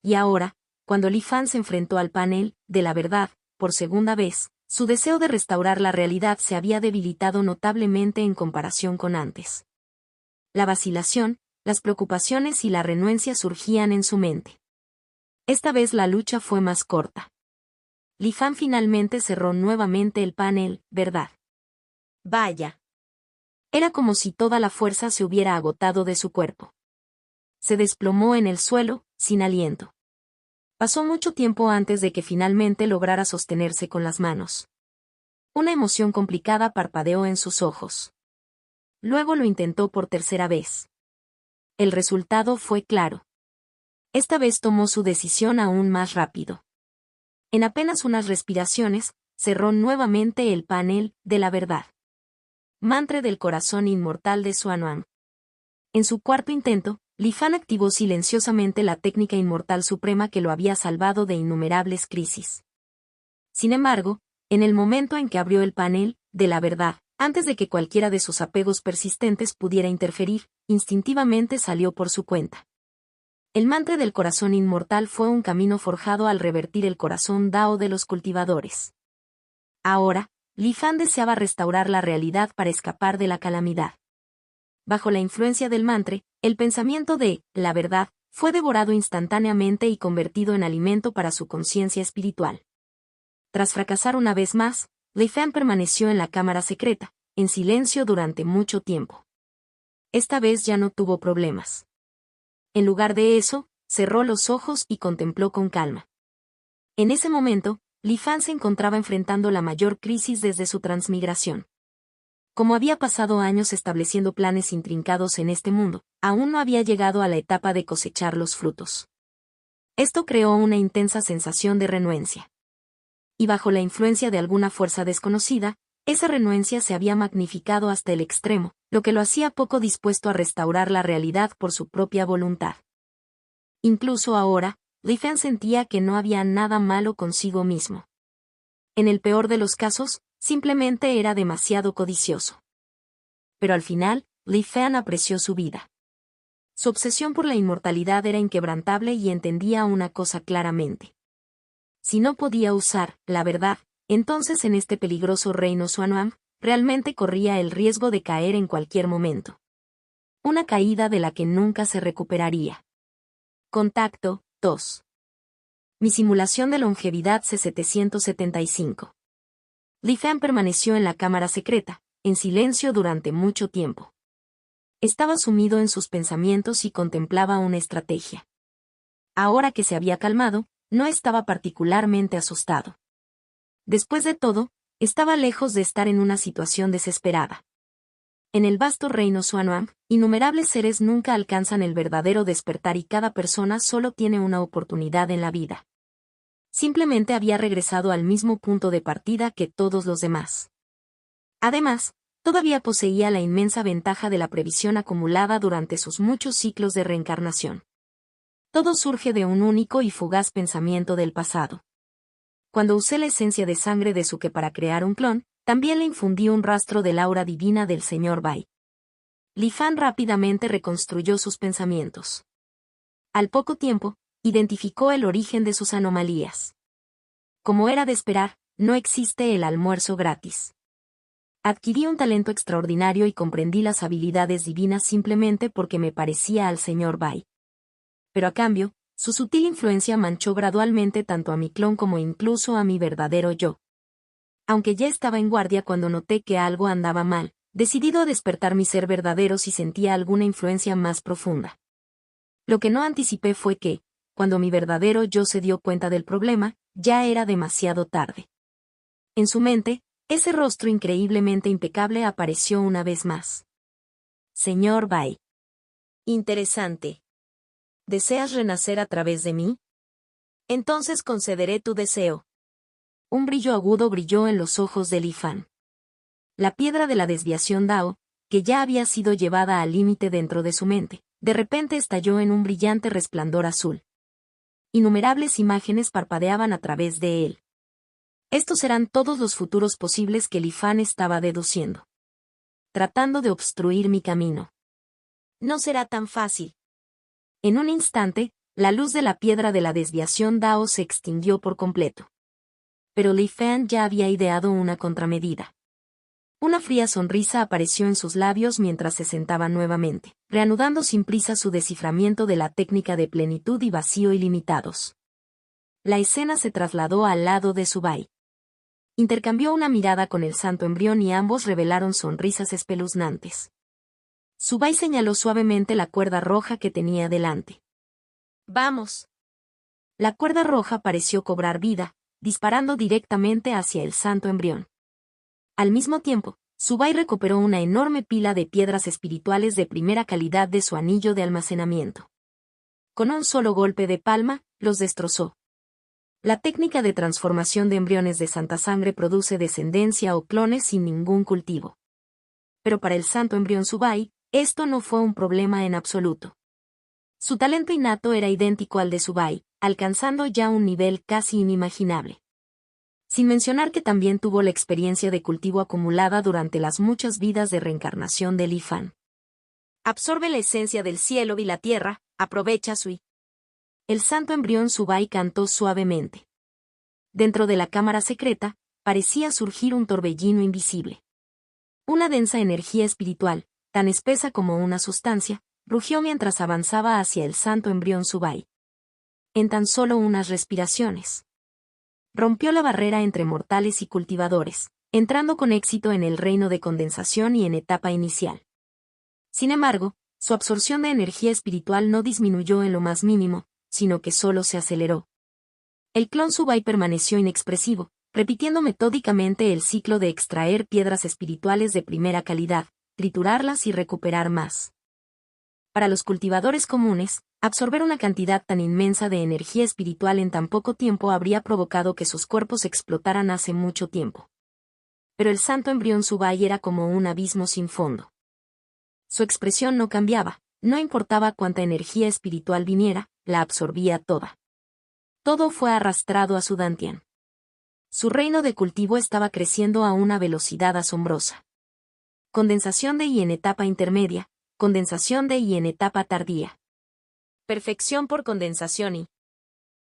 Y ahora, cuando Li Fan se enfrentó al panel de la verdad, por segunda vez, su deseo de restaurar la realidad se había debilitado notablemente en comparación con antes. La vacilación, las preocupaciones y la renuencia surgían en su mente. Esta vez la lucha fue más corta. Li Fan finalmente cerró nuevamente el panel, ¿verdad? Vaya. Era como si toda la fuerza se hubiera agotado de su cuerpo. Se desplomó en el suelo, sin aliento. Pasó mucho tiempo antes de que finalmente lograra sostenerse con las manos. Una emoción complicada parpadeó en sus ojos. Luego lo intentó por tercera vez. El resultado fue claro. Esta vez tomó su decisión aún más rápido. En apenas unas respiraciones, cerró nuevamente el panel de la verdad. Mantra del corazón inmortal de Xuanwang. En su cuarto intento, Li Fan activó silenciosamente la técnica inmortal suprema que lo había salvado de innumerables crisis. Sin embargo, en el momento en que abrió el panel de la verdad, antes de que cualquiera de sus apegos persistentes pudiera interferir, instintivamente salió por su cuenta. El mantra del corazón inmortal fue un camino forjado al revertir el corazón Dao de los cultivadores. Ahora, Li Fan deseaba restaurar la realidad para escapar de la calamidad. Bajo la influencia del mantra, el pensamiento de la verdad fue devorado instantáneamente y convertido en alimento para su conciencia espiritual. Tras fracasar una vez más, Li Fan permaneció en la cámara secreta, en silencio durante mucho tiempo. Esta vez ya no tuvo problemas. En lugar de eso, cerró los ojos y contempló con calma. En ese momento, Li Fan se encontraba enfrentando la mayor crisis desde su transmigración. Como había pasado años estableciendo planes intrincados en este mundo, aún no había llegado a la etapa de cosechar los frutos. Esto creó una intensa sensación de renuencia. Y bajo la influencia de alguna fuerza desconocida, esa renuencia se había magnificado hasta el extremo, lo que lo hacía poco dispuesto a restaurar la realidad por su propia voluntad. Incluso ahora, Li Fan sentía que no había nada malo consigo mismo. En el peor de los casos, simplemente era demasiado codicioso. Pero al final, Li Fan apreció su vida. Su obsesión por la inmortalidad era inquebrantable y entendía una cosa claramente. Si no podía usar la verdad, entonces en este peligroso reino Xuanwang, realmente corría el riesgo de caer en cualquier momento. Una caída de la que nunca se recuperaría. Contacto 2. Mi simulación de longevidad C-775. Li Fan permaneció en la cámara secreta, en silencio durante mucho tiempo. Estaba sumido en sus pensamientos y contemplaba una estrategia. Ahora que se había calmado, no estaba particularmente asustado. Después de todo, estaba lejos de estar en una situación desesperada. En el vasto reino Xuanwang, innumerables seres nunca alcanzan el verdadero despertar y cada persona solo tiene una oportunidad en la vida. Simplemente había regresado al mismo punto de partida que todos los demás. Además, todavía poseía la inmensa ventaja de la previsión acumulada durante sus muchos ciclos de reencarnación. Todo surge de un único y fugaz pensamiento del pasado. Cuando usé la esencia de sangre de Suke para crear un clon, también le infundí un rastro del aura divina del señor Bai. Li Fan rápidamente reconstruyó sus pensamientos. Al poco tiempo, identificó el origen de sus anomalías. Como era de esperar, no existe el almuerzo gratis. Adquirí un talento extraordinario y comprendí las habilidades divinas simplemente porque me parecía al señor Bai. Pero a cambio, su sutil influencia manchó gradualmente tanto a mi clon como incluso a mi verdadero yo. Aunque ya estaba en guardia cuando noté que algo andaba mal, decidido a despertar mi ser verdadero si sentía alguna influencia más profunda. Lo que no anticipé fue que, cuando mi verdadero yo se dio cuenta del problema, ya era demasiado tarde. En su mente, ese rostro increíblemente impecable apareció una vez más. Señor Bai. Interesante. ¿Deseas renacer a través de mí? Entonces concederé tu deseo. Un brillo agudo brilló en los ojos de Li Fan. La piedra de la desviación Dao, que ya había sido llevada al límite dentro de su mente, de repente estalló en un brillante resplandor azul. Innumerables imágenes parpadeaban a través de él. Estos eran todos los futuros posibles que Li Fan estaba deduciendo. Tratando de obstruir mi camino. No será tan fácil. En un instante, la luz de la piedra de la desviación Dao se extinguió por completo. Pero Li Fan ya había ideado una contramedida. Una fría sonrisa apareció en sus labios mientras se sentaba nuevamente, reanudando sin prisa su desciframiento de la técnica de plenitud y vacío ilimitados. La escena se trasladó al lado de Subai. Intercambió una mirada con el santo embrión y ambos revelaron sonrisas espeluznantes. Subai señaló suavemente la cuerda roja que tenía delante. Vamos. La cuerda roja pareció cobrar vida, disparando directamente hacia el santo embrión. Al mismo tiempo, Subai recuperó una enorme pila de piedras espirituales de primera calidad de su anillo de almacenamiento. Con un solo golpe de palma, los destrozó. La técnica de transformación de embriones de santa sangre produce descendencia o clones sin ningún cultivo. Pero para el santo embrión Subai, esto no fue un problema en absoluto. Su talento innato era idéntico al de Subai, alcanzando ya un nivel casi inimaginable. Sin mencionar que también tuvo la experiencia de cultivo acumulada durante las muchas vidas de reencarnación de Li Fan. Absorbe la esencia del cielo y la tierra, aprovecha Sui. El santo embrión Subai cantó suavemente. Dentro de la cámara secreta, parecía surgir un torbellino invisible. Una densa energía espiritual, tan espesa como una sustancia, rugió mientras avanzaba hacia el santo embrión Subai. En tan solo unas respiraciones. Rompió la barrera entre mortales y cultivadores, entrando con éxito en el reino de condensación y en etapa inicial. Sin embargo, su absorción de energía espiritual no disminuyó en lo más mínimo, sino que solo se aceleró. El clon Subai permaneció inexpresivo, repitiendo metódicamente el ciclo de extraer piedras espirituales de primera calidad, triturarlas y recuperar más. Para los cultivadores comunes, absorber una cantidad tan inmensa de energía espiritual en tan poco tiempo habría provocado que sus cuerpos explotaran hace mucho tiempo. Pero el santo embrión Subai era como un abismo sin fondo. Su expresión no cambiaba, no importaba cuánta energía espiritual viniera, la absorbía toda. Todo fue arrastrado a su Dantian. Su reino de cultivo estaba creciendo a una velocidad asombrosa. Condensación de Y en etapa intermedia, condensación de Y en etapa tardía. Perfección por condensación Y.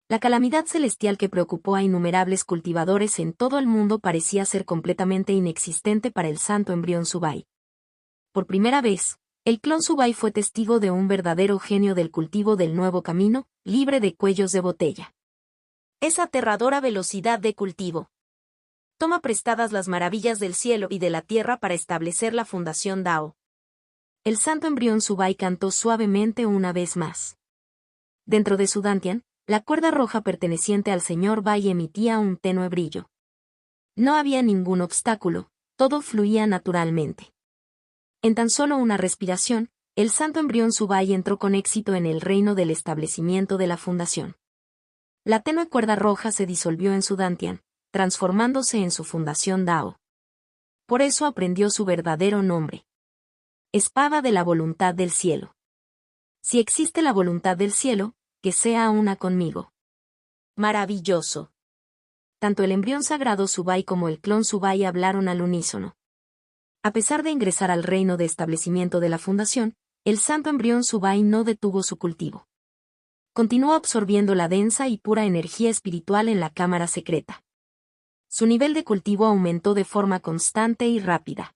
La calamidad celestial que preocupó a innumerables cultivadores en todo el mundo parecía ser completamente inexistente para el santo embrión Subai. Por primera vez, el clon Subai fue testigo de un verdadero genio del cultivo del nuevo camino, libre de cuellos de botella. Esa aterradora velocidad de cultivo. Toma prestadas las maravillas del cielo y de la tierra para establecer la fundación Dao. El santo embrión Subai cantó suavemente una vez más. Dentro de su Dantian, la cuerda roja perteneciente al señor Bai emitía un tenue brillo. No había ningún obstáculo, todo fluía naturalmente. En tan solo una respiración, el santo embrión Subai entró con éxito en el reino del establecimiento de la fundación. La tenue cuerda roja se disolvió en su Dantian, transformándose en su fundación Dao. Por eso aprendió su verdadero nombre. Espada de la voluntad del cielo. Si existe la voluntad del cielo, que sea una conmigo. Maravilloso. Tanto el embrión sagrado Subai como el clon Subai hablaron al unísono. A pesar de ingresar al reino de establecimiento de la fundación, el santo embrión Subai no detuvo su cultivo. Continuó absorbiendo la densa y pura energía espiritual en la cámara secreta. Su nivel de cultivo aumentó de forma constante y rápida.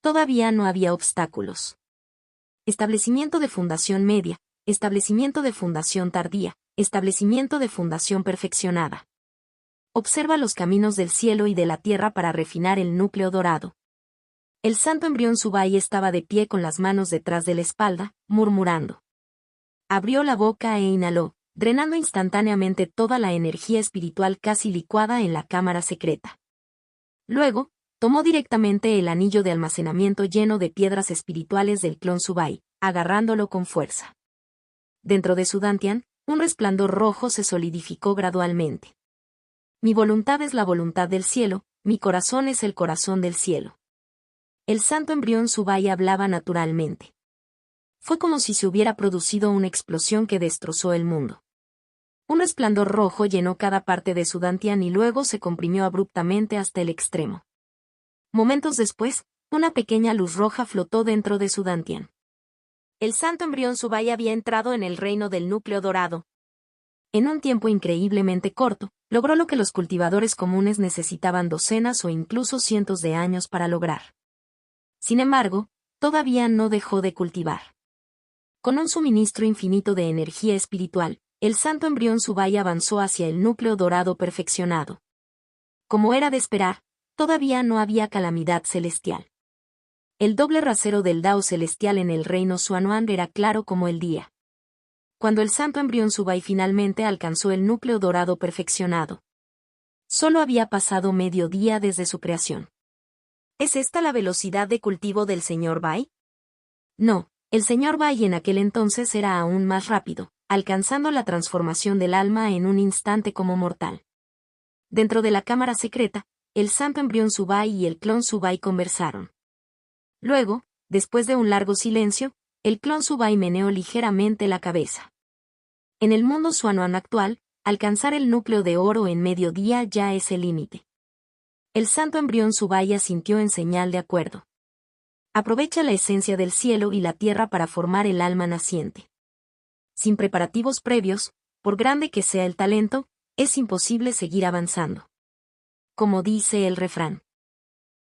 Todavía no había obstáculos. Establecimiento de fundación media, establecimiento de fundación tardía, establecimiento de fundación perfeccionada. Observa los caminos del cielo y de la tierra para refinar el núcleo dorado. El santo embrión Subai estaba de pie con las manos detrás de la espalda, murmurando. Abrió la boca e inhaló, drenando instantáneamente toda la energía espiritual casi licuada en la cámara secreta. Luego, tomó directamente el anillo de almacenamiento lleno de piedras espirituales del clon Subai, agarrándolo con fuerza. Dentro de su Dantian, un resplandor rojo se solidificó gradualmente. Mi voluntad es la voluntad del cielo, mi corazón es el corazón del cielo. El santo embrión Subai hablaba naturalmente. Fue como si se hubiera producido una explosión que destrozó el mundo. Un resplandor rojo llenó cada parte de su Dantian y luego se comprimió abruptamente hasta el extremo. Momentos después, una pequeña luz roja flotó dentro de su Dantian. El santo embrión Subai había entrado en el reino del núcleo dorado. En un tiempo increíblemente corto, logró lo que los cultivadores comunes necesitaban docenas o incluso cientos de años para lograr. Sin embargo, todavía no dejó de cultivar. Con un suministro infinito de energía espiritual, el santo embrión Subai avanzó hacia el núcleo dorado perfeccionado. Como era de esperar, todavía no había calamidad celestial. El doble rasero del Dao celestial en el reino Xuanuan era claro como el día. cuando el santo embrión Subai finalmente alcanzó el núcleo dorado perfeccionado. Solo había pasado medio día desde su creación. ¿Es esta la velocidad de cultivo del señor Bai? No, el señor Bai en aquel entonces era aún más rápido, alcanzando la transformación del alma en un instante como mortal. Dentro de la cámara secreta, el santo embrión Subai y el clon Subai conversaron. Luego, después de un largo silencio, el clon Subai meneó ligeramente la cabeza. En el mundo Xuanuan actual, alcanzar el núcleo de oro en mediodía ya es el límite. El santo embrión Subai asintió en señal de acuerdo. Aprovecha la esencia del cielo y la tierra para formar el alma naciente. Sin preparativos previos, por grande que sea el talento, es imposible seguir avanzando. Como dice el refrán.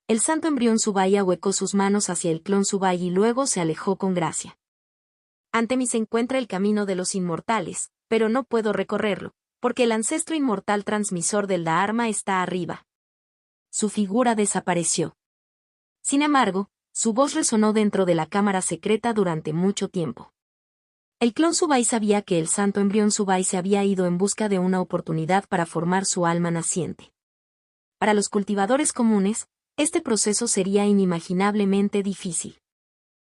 El santo embrión Subai ahuecó sus manos hacia el clon Subai y luego se alejó con gracia. Ante mí se encuentra el camino de los inmortales, pero no puedo recorrerlo, porque el ancestro inmortal transmisor del Dharma está arriba. Su figura desapareció. Sin embargo, su voz resonó dentro de la cámara secreta durante mucho tiempo. El clon Subai sabía que el santo embrión Subai se había ido en busca de una oportunidad para formar su alma naciente. Para los cultivadores comunes, este proceso sería inimaginablemente difícil.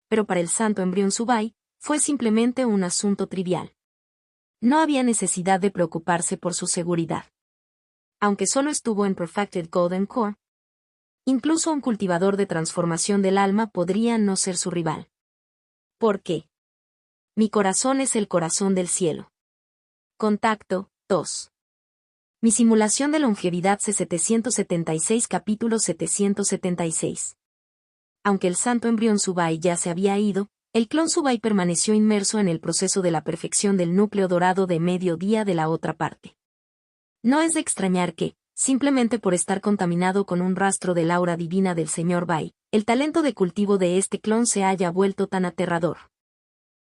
Pero para el santo embrión Subai, fue simplemente un asunto trivial. No había necesidad de preocuparse por su seguridad. Aunque solo estuvo en Perfected Golden Core, incluso un cultivador de transformación del alma podría no ser su rival. ¿Por qué? Mi corazón es el corazón del cielo. Contacto 2. Mi simulación de longevidad C776 capítulo 776. Aunque el santo embrión Subai ya se había ido, el clon Subai permaneció inmerso en el proceso de la perfección del núcleo dorado de mediodía de la otra parte. No es de extrañar que, simplemente por estar contaminado con un rastro del aura divina del señor Bai, el talento de cultivo de este clon se haya vuelto tan aterrador.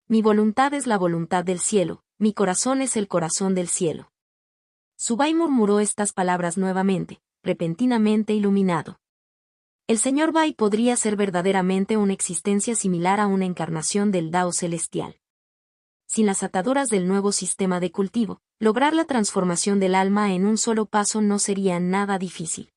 Mi voluntad es la voluntad del cielo, mi corazón es el corazón del cielo. Subai murmuró estas palabras nuevamente, repentinamente iluminado. El señor Bai podría ser verdaderamente una existencia similar a una encarnación del Dao celestial. Sin las ataduras del nuevo sistema de cultivo, lograr la transformación del alma en un solo paso no sería nada difícil.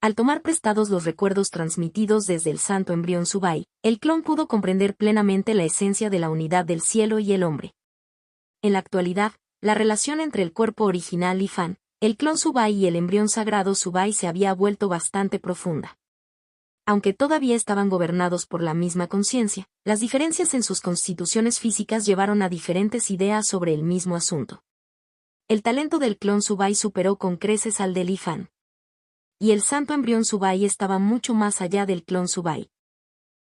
Al tomar prestados los recuerdos transmitidos desde el santo embrión Subai, el clon pudo comprender plenamente la esencia de la unidad del cielo y el hombre. En la actualidad, la relación entre el cuerpo original y Fan, el clon Subai y el embrión sagrado Subai se había vuelto bastante profunda. Aunque todavía estaban gobernados por la misma conciencia, las diferencias en sus constituciones físicas llevaron a diferentes ideas sobre el mismo asunto. El talento del clon Subai superó con creces al del Ifan. Y el santo embrión Subai estaba mucho más allá del clon Subai.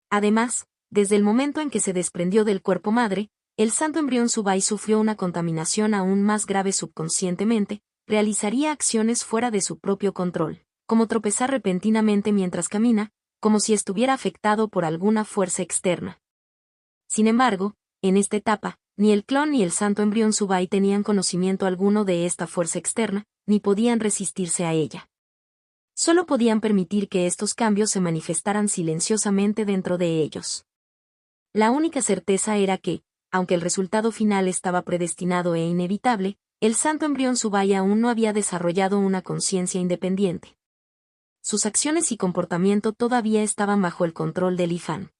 Además, desde el momento en que se desprendió del cuerpo madre, el santo embrión Subai sufrió una contaminación aún más grave subconscientemente, realizaría acciones fuera de su propio control, como tropezar repentinamente mientras camina, como si estuviera afectado por alguna fuerza externa. Sin embargo, en esta etapa, ni el clon ni el santo embrión Subai tenían conocimiento alguno de esta fuerza externa, ni podían resistirse a ella. Solo podían permitir que estos cambios se manifestaran silenciosamente dentro de ellos. La única certeza era que, aunque el resultado final estaba predestinado e inevitable, el santo embrión Subai aún no había desarrollado una conciencia independiente. Sus acciones y comportamiento todavía estaban bajo el control de Li Fan.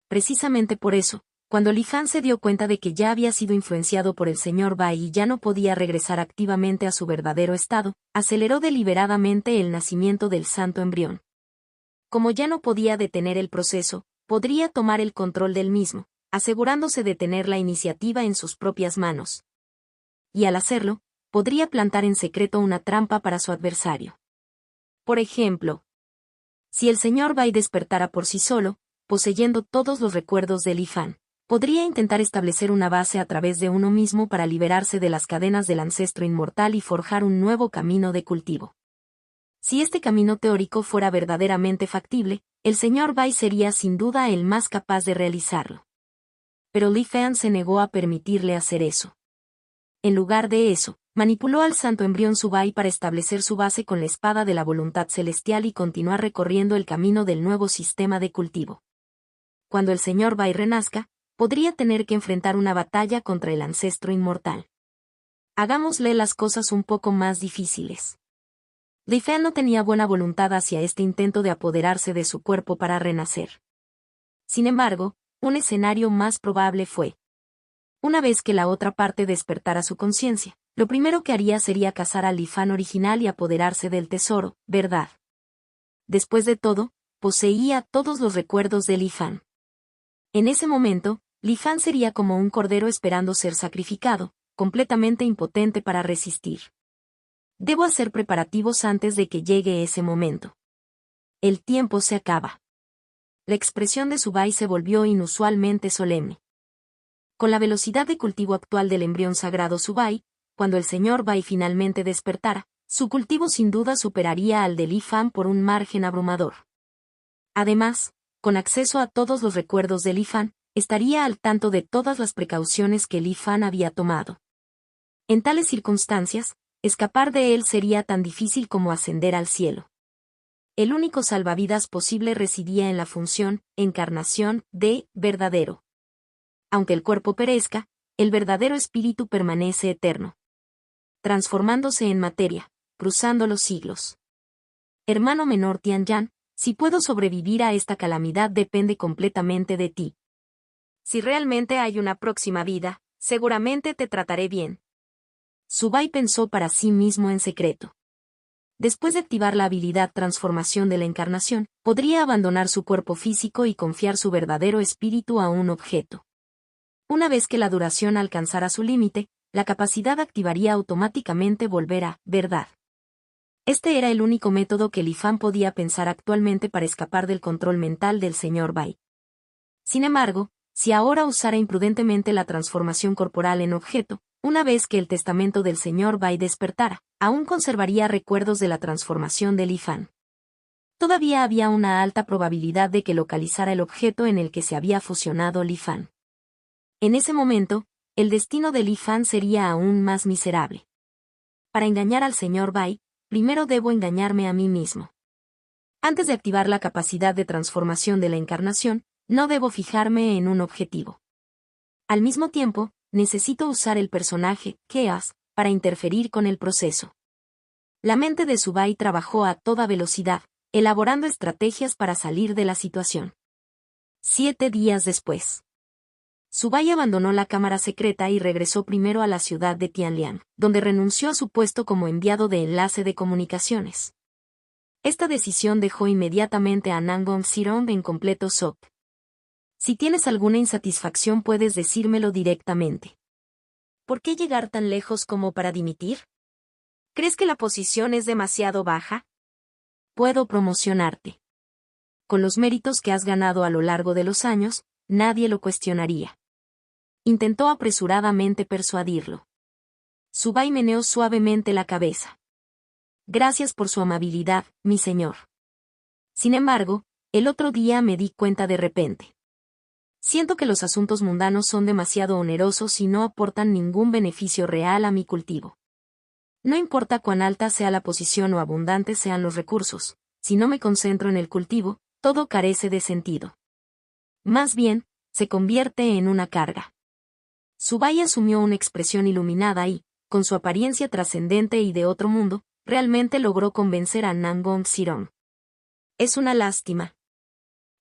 Precisamente por eso, cuando Li Fan se dio cuenta de que ya había sido influenciado por el señor Bai y ya no podía regresar activamente a su verdadero estado, aceleró deliberadamente el nacimiento del santo embrión. Como ya no podía detener el proceso, podría tomar el control del mismo, asegurándose de tener la iniciativa en sus propias manos. Y al hacerlo, podría plantar en secreto una trampa para su adversario. Por ejemplo, si el señor Bai despertara por sí solo, poseyendo todos los recuerdos de Li Fan, podría intentar establecer una base a través de uno mismo para liberarse de las cadenas del ancestro inmortal y forjar un nuevo camino de cultivo. Si este camino teórico fuera verdaderamente factible, el señor Bai sería sin duda el más capaz de realizarlo. Pero Li Fan se negó a permitirle hacer eso. En lugar de eso, manipuló al santo embrión Subai para establecer su base con la espada de la voluntad celestial y continuar recorriendo el camino del nuevo sistema de cultivo. Cuando el señor Bai renazca, podría tener que enfrentar una batalla contra el ancestro inmortal. Hagámosle las cosas un poco más difíciles. Li Fan no tenía buena voluntad hacia este intento de apoderarse de su cuerpo para renacer. Sin embargo, un escenario más probable fue: una vez que la otra parte despertara su conciencia, lo primero que haría sería cazar al Li Fan original y apoderarse del tesoro, ¿verdad? Después de todo, poseía todos los recuerdos de Li Fan. En ese momento, Li Fan sería como un cordero esperando ser sacrificado, completamente impotente para resistir. Debo hacer preparativos antes de que llegue ese momento. El tiempo se acaba. La expresión de Subai se volvió inusualmente solemne. Con la velocidad de cultivo actual del embrión sagrado Subai, cuando el señor Bai finalmente despertara, su cultivo sin duda superaría al de Li Fan por un margen abrumador. Además, con acceso a todos los recuerdos de Li Fan, estaría al tanto de todas las precauciones que Li Fan había tomado. En tales circunstancias, escapar de él sería tan difícil como ascender al cielo. El único salvavidas posible residía en la función, encarnación, de verdadero. Aunque el cuerpo perezca, el verdadero espíritu permanece eterno, transformándose en materia, cruzando los siglos. Hermano menor Tianyan, si puedo sobrevivir a esta calamidad depende completamente de ti. Si realmente hay una próxima vida, seguramente te trataré bien. Subai pensó para sí mismo en secreto. Después de activar la habilidad transformación de la encarnación, podría abandonar su cuerpo físico y confiar su verdadero espíritu a un objeto. Una vez que la duración alcanzara su límite, la capacidad activaría automáticamente volver a verdad. Este era el único método que Li Fan podía pensar actualmente para escapar del control mental del señor Bai. Sin embargo, si ahora usara imprudentemente la transformación corporal en objeto, una vez que el testamento del señor Bai despertara, aún conservaría recuerdos de la transformación de Li Fan. Todavía había una alta probabilidad de que localizara el objeto en el que se había fusionado Li Fan. En ese momento, el destino de Li Fan sería aún más miserable. Para engañar al señor Bai, primero debo engañarme a mí mismo. Antes de activar la capacidad de transformación de la encarnación, no debo fijarme en un objetivo. Al mismo tiempo, necesito usar el personaje, Chaos, para interferir con el proceso. La mente de Subai trabajó a toda velocidad, elaborando estrategias para salir de la situación. 7 días después, Subai abandonó la cámara secreta y regresó primero a la ciudad de Tianlian, donde renunció a su puesto como enviado de enlace de comunicaciones. Esta decisión dejó inmediatamente a Nangong Sirong en completo shock. Si tienes alguna insatisfacción puedes decírmelo directamente. ¿Por qué llegar tan lejos como para dimitir? ¿Crees que la posición es demasiado baja? Puedo promocionarte. Con los méritos que has ganado a lo largo de los años, nadie lo cuestionaría. Intentó apresuradamente persuadirlo. Subai meneó suavemente la cabeza. Gracias por su amabilidad, mi señor. Sin embargo, el otro día me di cuenta de repente. Siento que los asuntos mundanos son demasiado onerosos y no aportan ningún beneficio real a mi cultivo. No importa cuán alta sea la posición o abundantes sean los recursos, si no me concentro en el cultivo, todo carece de sentido. Más bien, se convierte en una carga. Subai asumió una expresión iluminada y, con su apariencia trascendente y de otro mundo, realmente logró convencer a Nangong Sirong. Es una lástima.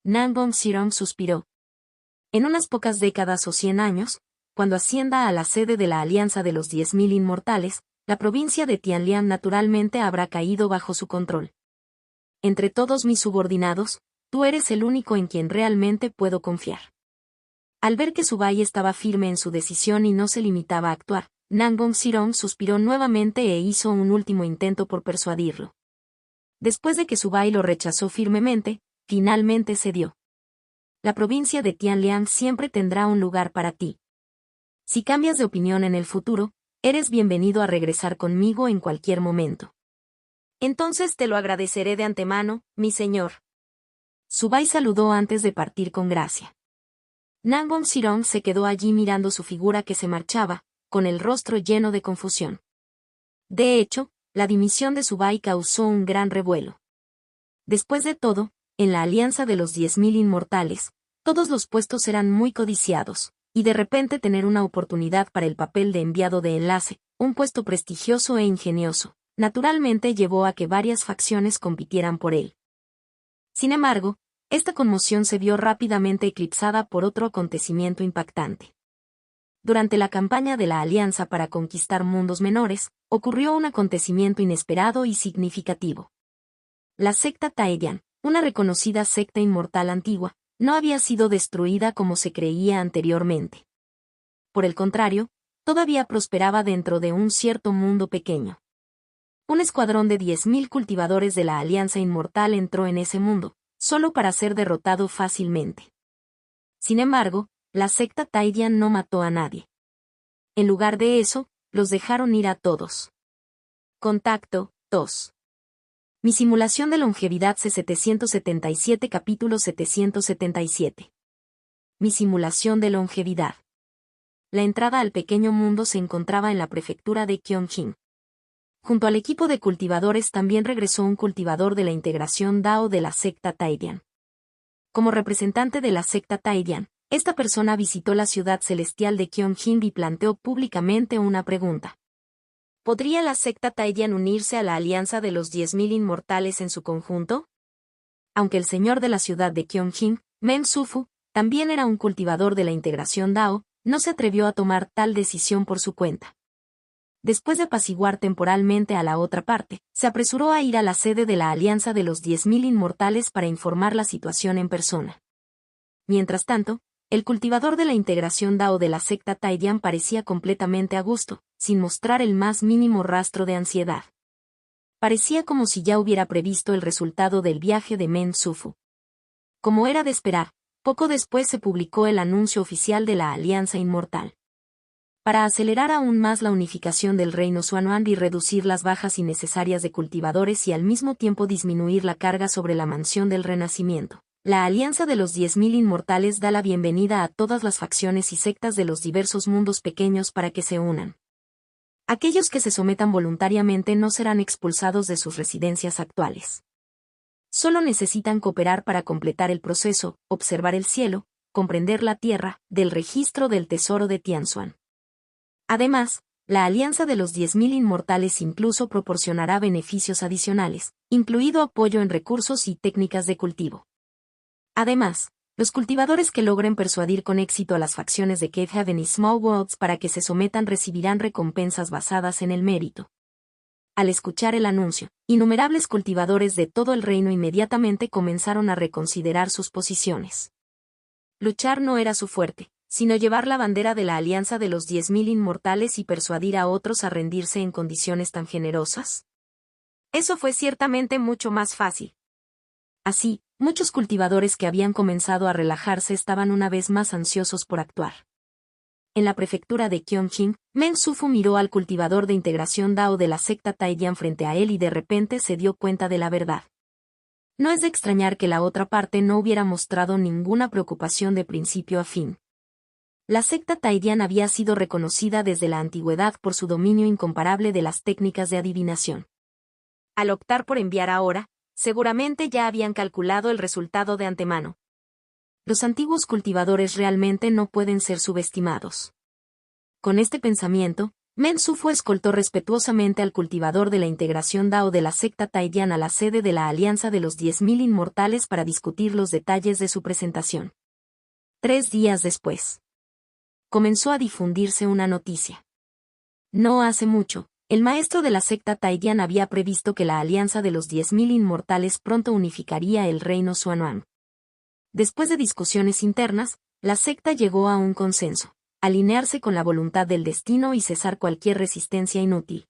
Nangong Sirong suspiró. En unas pocas décadas o 100 años, cuando ascienda a la sede de la Alianza de los 10.000 Inmortales, la provincia de Tianlian naturalmente habrá caído bajo su control. Entre todos mis subordinados, tú eres el único en quien realmente puedo confiar. Al ver que Subai estaba firme en su decisión y no se limitaba a actuar, Nangong Sirong suspiró nuevamente e hizo un último intento por persuadirlo. Después de que Subai lo rechazó firmemente, finalmente cedió. La provincia de Tianlian siempre tendrá un lugar para ti. Si cambias de opinión en el futuro, eres bienvenido a regresar conmigo en cualquier momento. Entonces te lo agradeceré de antemano, mi señor. Subai saludó antes de partir con gracia. Nangong Sirong se quedó allí mirando su figura que se marchaba, con el rostro lleno de confusión. De hecho, la dimisión de Subai causó un gran revuelo. Después de todo, en la Alianza de los 10.000 Inmortales, Todos los puestos eran muy codiciados, y de repente tener una oportunidad para el papel de enviado de enlace, un puesto prestigioso e ingenioso, naturalmente llevó a que varias facciones compitieran por él. Sin embargo, esta conmoción se vio rápidamente eclipsada por otro acontecimiento impactante. Durante la campaña de la Alianza para conquistar mundos menores, ocurrió un acontecimiento inesperado y significativo. La secta Taedian, una reconocida secta inmortal antigua, no había sido destruida como se creía anteriormente. Por el contrario, todavía prosperaba dentro de un cierto mundo pequeño. Un escuadrón de 10.000 cultivadores de la Alianza Inmortal entró en ese mundo, solo para ser derrotado fácilmente. Sin embargo, la secta Taedian no mató a nadie. En lugar de eso, los dejaron ir a todos. Contacto 2. Mi simulación de longevidad C777 capítulo 777. Mi simulación de longevidad. La entrada al pequeño mundo se encontraba en la prefectura de Gyeongjin. Junto al equipo de cultivadores también regresó un cultivador de la integración Dao de la secta Taedian. Como representante de la secta Taedian, esta persona visitó la ciudad celestial de Gyeongjin y planteó públicamente una pregunta. ¿Podría la secta Taedian unirse a la alianza de los 10.000 inmortales en su conjunto? Aunque el señor de la ciudad de Gyeongjin, Men Sufu, también era un cultivador de la integración Dao, no se atrevió a tomar tal decisión por su cuenta. Después de apaciguar temporalmente a la otra parte, se apresuró a ir a la sede de la alianza de los 10.000 inmortales para informar la situación en persona. Mientras tanto, el cultivador de la integración Dao de la secta Taedian parecía completamente a gusto, sin mostrar el más mínimo rastro de ansiedad. Parecía como si ya hubiera previsto el resultado del viaje de Men Sufu. Como era de esperar, poco después se publicó el anuncio oficial de la Alianza Inmortal. Para acelerar aún más la unificación del reino Xuanhuan y reducir las bajas innecesarias de cultivadores y al mismo tiempo disminuir la carga sobre la mansión del Renacimiento, la Alianza de los 10.000 Inmortales da la bienvenida a todas las facciones y sectas de los diversos mundos pequeños para que se unan. Aquellos que se sometan voluntariamente no serán expulsados de sus residencias actuales. Solo necesitan cooperar para completar el proceso, observar el cielo, comprender la tierra, del registro del tesoro de Tianxuan. Además, la Alianza de los 10.000 Inmortales incluso proporcionará beneficios adicionales, incluido apoyo en recursos y técnicas de cultivo. Además, los cultivadores que logren persuadir con éxito a las facciones de Cave Haven y Small Worlds para que se sometan recibirán recompensas basadas en el mérito. Al escuchar el anuncio, innumerables cultivadores de todo el reino inmediatamente comenzaron a reconsiderar sus posiciones. Luchar no era su fuerte, sino llevar la bandera de la alianza de los 10.000 inmortales y persuadir a otros a rendirse en condiciones tan generosas. Eso fue ciertamente mucho más fácil. Así, muchos cultivadores que habían comenzado a relajarse estaban una vez más ansiosos por actuar. En la prefectura de Gyeongjin, Men Sufu miró al cultivador de integración Dao de la secta Taedian frente a él y de repente se dio cuenta de la verdad. No es de extrañar que la otra parte no hubiera mostrado ninguna preocupación de principio a fin. La secta Taedian había sido reconocida desde la antigüedad por su dominio incomparable de las técnicas de adivinación. Al optar por enviar ahora, seguramente ya habían calculado el resultado de antemano. Los antiguos cultivadores realmente no pueden ser subestimados. Con este pensamiento, Men Sufu escoltó respetuosamente al cultivador de la integración Dao de la secta Taedian a la sede de la Alianza de los 10.000 Inmortales para discutir los detalles de su presentación. 3 días después, comenzó a difundirse una noticia. No hace mucho, el maestro de la secta Taedian había previsto que la Alianza de los 10.000 Inmortales pronto unificaría el reino Xuanhuan. Después de discusiones internas, la secta llegó a un consenso: alinearse con la voluntad del destino y cesar cualquier resistencia inútil.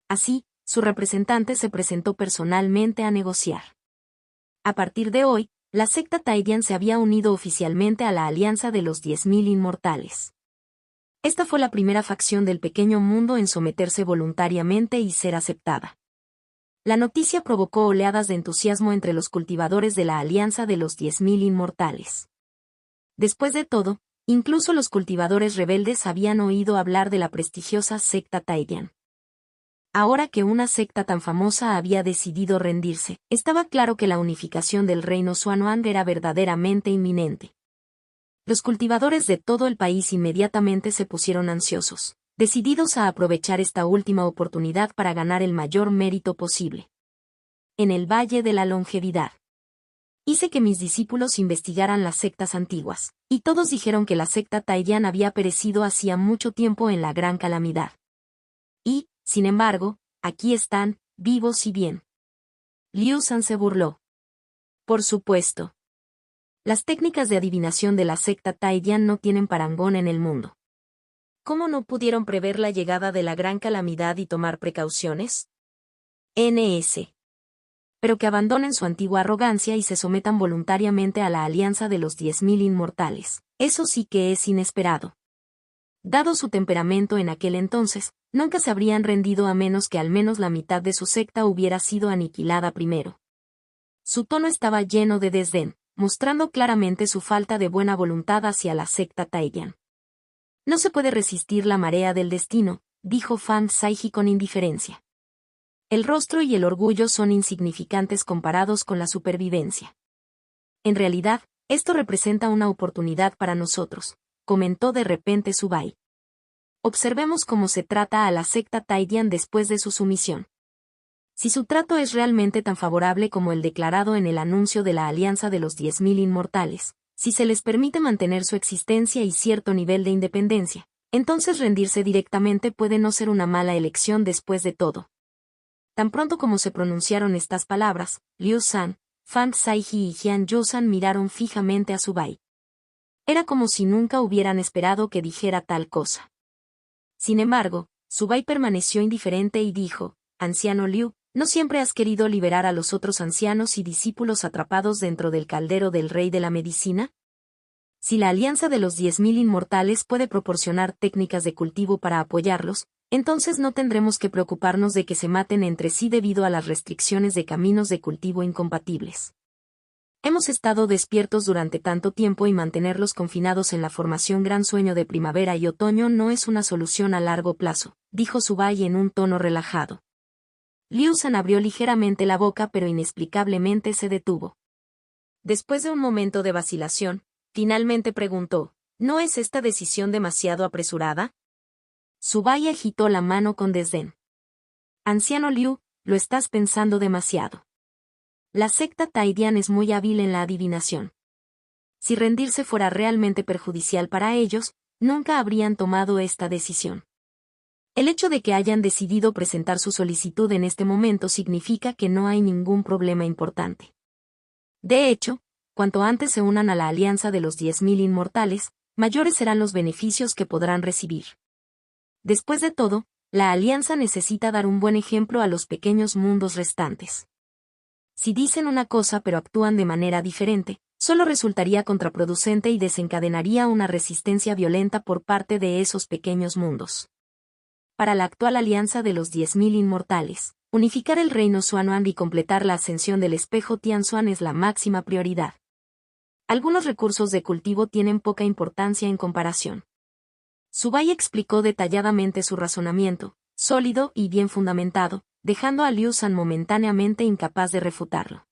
Así, su representante se presentó personalmente a negociar. A partir de hoy, la secta Taedian se había unido oficialmente a la Alianza de los 10.000 Inmortales. Esta fue la primera facción del pequeño mundo en someterse voluntariamente y ser aceptada. La noticia provocó oleadas de entusiasmo entre los cultivadores de la Alianza de los 10.000 Inmortales. Después de todo, incluso los cultivadores rebeldes habían oído hablar de la prestigiosa secta Taedian. Ahora que una secta tan famosa había decidido rendirse, estaba claro que la unificación del reino Xuanhuan era verdaderamente inminente. Los cultivadores de todo el país inmediatamente se pusieron ansiosos, decididos a aprovechar esta última oportunidad para ganar el mayor mérito posible. En el Valle de la Longevidad. Hice que mis discípulos investigaran las sectas antiguas, y todos dijeron que la secta Taidian había perecido hacía mucho tiempo en la gran calamidad. Y, sin embargo, aquí están, vivos y bien. Liu San se burló. Por supuesto. Las técnicas de adivinación de la secta Taidian no tienen parangón en el mundo. ¿Cómo no pudieron prever la llegada de la gran calamidad y tomar precauciones? NS. Pero que abandonen su antigua arrogancia y se sometan voluntariamente a la alianza de los 10.000 inmortales. Eso sí que es inesperado. Dado su temperamento en aquel entonces, nunca se habrían rendido a menos que al menos la mitad de su secta hubiera sido aniquilada primero. Su tono estaba lleno de desdén, mostrando claramente su falta de buena voluntad hacia la secta Taidian. No se puede resistir la marea del destino, dijo Fan Saiji con indiferencia. El rostro y el orgullo son insignificantes comparados con la supervivencia. En realidad, esto representa una oportunidad para nosotros, comentó de repente Subai. Observemos cómo se trata a la secta Taidian después de su sumisión. Si su trato es realmente tan favorable como el declarado en el anuncio de la alianza de los 10.000 inmortales, si se les permite mantener su existencia y cierto nivel de independencia, entonces rendirse directamente puede no ser una mala elección después de todo. Tan pronto como se pronunciaron estas palabras, Liu San, Fan Saiji y Jian Yusan miraron fijamente a Subai. Era como si nunca hubieran esperado que dijera tal cosa. Sin embargo, Subai permaneció indiferente y dijo, «Anciano Liu, ¿no siempre has querido liberar a los otros ancianos y discípulos atrapados dentro del caldero del rey de la medicina? Si la alianza de los 10.000 inmortales puede proporcionar técnicas de cultivo para apoyarlos, entonces no tendremos que preocuparnos de que se maten entre sí debido a las restricciones de caminos de cultivo incompatibles. Hemos estado despiertos durante tanto tiempo y mantenerlos confinados en la formación gran sueño de primavera y otoño no es una solución a largo plazo», dijo Subai en un tono relajado. Liu San abrió ligeramente la boca pero inexplicablemente se detuvo. Después de un momento de vacilación, finalmente preguntó, ¿no es esta decisión demasiado apresurada? Subai agitó la mano con desdén. Anciano Liu, lo estás pensando demasiado. La secta Taidian es muy hábil en la adivinación. Si rendirse fuera realmente perjudicial para ellos, nunca habrían tomado esta decisión. El hecho de que hayan decidido presentar su solicitud en este momento significa que no hay ningún problema importante. De hecho, cuanto antes se unan a la alianza de los 10.000 inmortales, mayores serán los beneficios que podrán recibir. Después de todo, la alianza necesita dar un buen ejemplo a los pequeños mundos restantes. Si dicen una cosa pero actúan de manera diferente, solo resultaría contraproducente y desencadenaría una resistencia violenta por parte de esos pequeños mundos. Para la actual alianza de los 10.000 inmortales, unificar el reino Xuan'an y completar la ascensión del espejo Tianxuan es la máxima prioridad. Algunos recursos de cultivo tienen poca importancia en comparación. Subai explicó detalladamente su razonamiento, sólido y bien fundamentado, dejando a Liu San momentáneamente incapaz de refutarlo.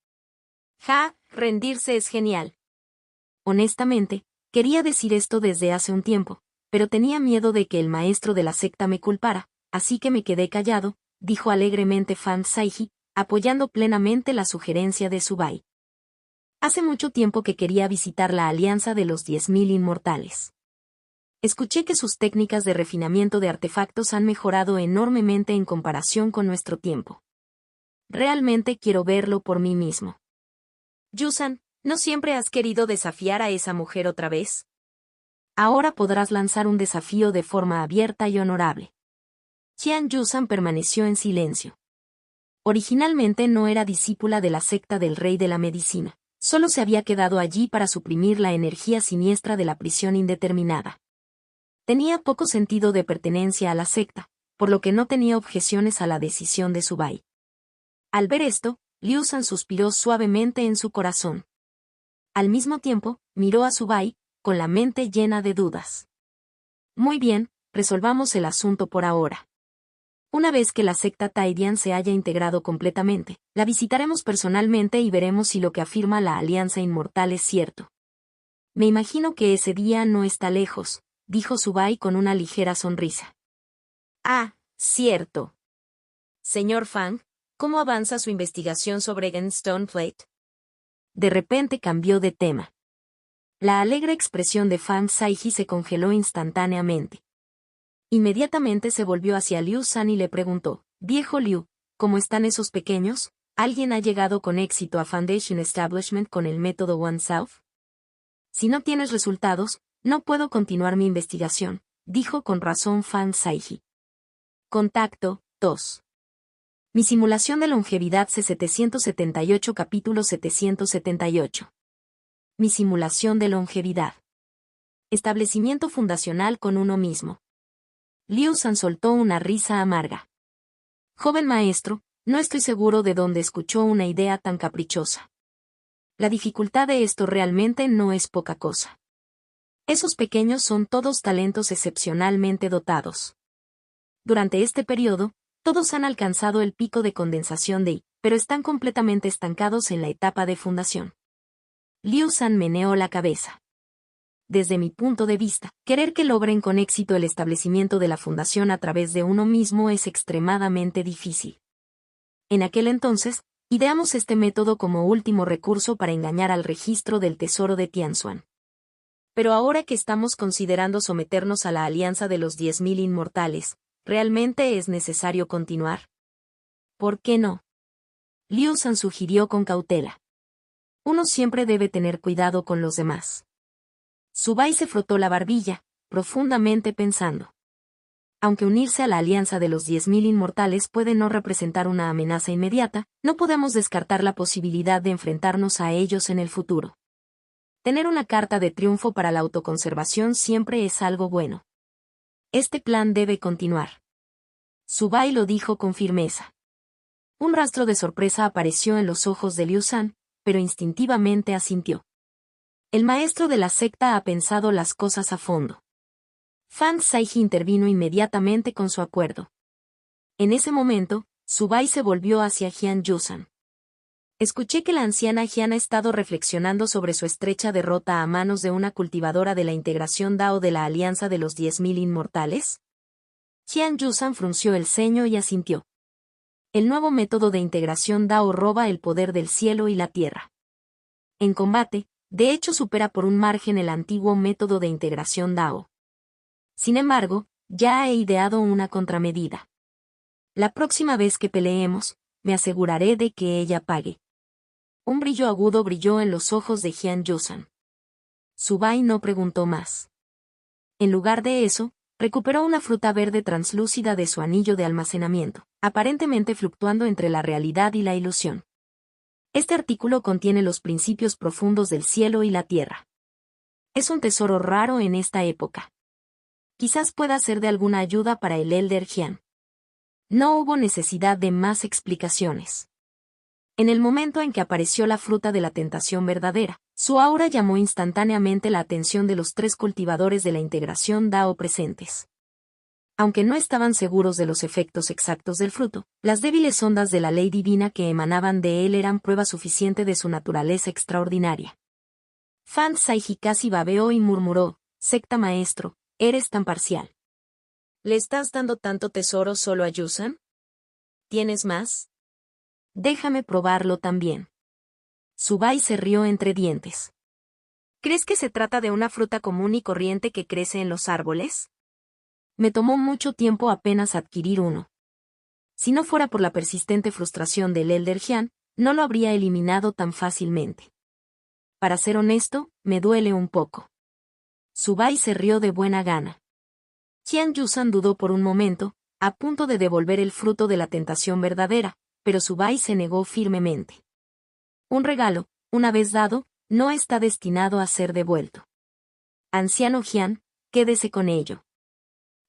Rendirse es genial. Honestamente, quería decir esto desde hace un tiempo, pero tenía miedo de que el maestro de la secta me culpara, así que me quedé callado, dijo alegremente Fan Saiji, apoyando plenamente la sugerencia de Subai. Hace mucho tiempo que quería visitar la alianza de los 10.000 inmortales. Escuché que sus técnicas de refinamiento de artefactos han mejorado enormemente en comparación con nuestro tiempo. Realmente quiero verlo por mí mismo. Yusan, ¿no siempre has querido desafiar a esa mujer otra vez? Ahora podrás lanzar un desafío de forma abierta y honorable. Qian Yusan permaneció en silencio. Originalmente no era discípula de la secta del rey de la medicina, solo se había quedado allí para suprimir la energía siniestra de la prisión indeterminada. Tenía poco sentido de pertenencia a la secta, por lo que no tenía objeciones a la decisión de Subai. Al ver esto, Liu San suspiró suavemente en su corazón. Al mismo tiempo, miró a Subai, con la mente llena de dudas. Muy bien, resolvamos el asunto por ahora. Una vez que la secta Taidian se haya integrado completamente, la visitaremos personalmente y veremos si lo que afirma la Alianza Inmortal es cierto. Me imagino que ese día no está lejos, dijo Subai con una ligera sonrisa. Ah, cierto. Señor Fang, ¿cómo avanza su investigación sobre Genstone Plate? De repente cambió de tema. La alegre expresión de Fang Saiji se congeló instantáneamente. Inmediatamente se volvió hacia Liu San y le preguntó, «Viejo Liu, ¿cómo están esos pequeños? ¿Alguien ha llegado con éxito a Foundation Establishment con el método One South? Si no tienes resultados, no puedo continuar mi investigación», dijo con razón Fang Saiji. Contacto 2. Mi simulación de longevidad C778 capítulo 778. Mi simulación de longevidad. Establecimiento fundacional con uno mismo. Liu San soltó una risa amarga. Joven maestro, no estoy seguro de dónde escuchó una idea tan caprichosa. La dificultad de esto realmente no es poca cosa. Esos pequeños son todos talentos excepcionalmente dotados. Durante este periodo, todos han alcanzado el pico de condensación de I, pero están completamente estancados en la etapa de fundación. Liu San meneó la cabeza. Desde mi punto de vista, querer que logren con éxito el establecimiento de la fundación a través de uno mismo es extremadamente difícil. En aquel entonces, ideamos este método como último recurso para engañar al registro del tesoro de Tianzuan. Pero ahora que estamos considerando someternos a la alianza de los 10.000 inmortales, ¿realmente es necesario continuar? ¿Por qué no? Liu San sugirió con cautela. Uno siempre debe tener cuidado con los demás. Subai se frotó la barbilla, profundamente pensando. Aunque unirse a la alianza de los 10.000 inmortales puede no representar una amenaza inmediata, no podemos descartar la posibilidad de enfrentarnos a ellos en el futuro. Tener una carta de triunfo para la autoconservación siempre es algo bueno. Este plan debe continuar. Subai lo dijo con firmeza. Un rastro de sorpresa apareció en los ojos de Liu San, pero instintivamente asintió. El maestro de la secta ha pensado las cosas a fondo. Fang Saiji intervino inmediatamente con su acuerdo. En ese momento, Subai se volvió hacia Jian Yusan. Escuché que la anciana Jian ha estado reflexionando sobre su estrecha derrota a manos de una cultivadora de la integración Dao de la Alianza de los 10.000 Inmortales. Jian Yusan frunció el ceño y asintió. El nuevo método de integración Dao roba el poder del cielo y la tierra. En combate, de hecho supera por un margen el antiguo método de integración Dao. Sin embargo, ya he ideado una contramedida. La próxima vez que peleemos, me aseguraré de que ella pague. Un brillo agudo brilló en los ojos de Jian Yusan. Subai no preguntó más. En lugar de eso, recuperó una fruta verde translúcida de su anillo de almacenamiento, aparentemente fluctuando entre la realidad y la ilusión. Este artículo contiene los principios profundos del cielo y la tierra. Es un tesoro raro en esta época. Quizás pueda ser de alguna ayuda para el Elder Jian. No hubo necesidad de más explicaciones. En el momento en que apareció la fruta de la tentación verdadera, su aura llamó instantáneamente la atención de los 3 cultivadores de la integración Dao presentes. Aunque no estaban seguros de los efectos exactos del fruto, las débiles ondas de la ley divina que emanaban de él eran prueba suficiente de su naturaleza extraordinaria. Fang Saiji casi babeó y murmuró, «Secta maestro, eres tan parcial. ¿Le estás dando tanto tesoro solo a Yusan? ¿Tienes más? Déjame probarlo también». Subai se rió entre dientes. ¿Crees que se trata de una fruta común y corriente que crece en los árboles? Me tomó mucho tiempo apenas adquirir uno. Si no fuera por la persistente frustración del Elder Jian, no lo habría eliminado tan fácilmente. Para ser honesto, me duele un poco. Subai se rió de buena gana. Jian Yusan dudó por un momento, a punto de devolver el fruto de la tentación verdadera, pero Subai se negó firmemente. Un regalo, una vez dado, no está destinado a ser devuelto. Anciano Jian, quédese con ello.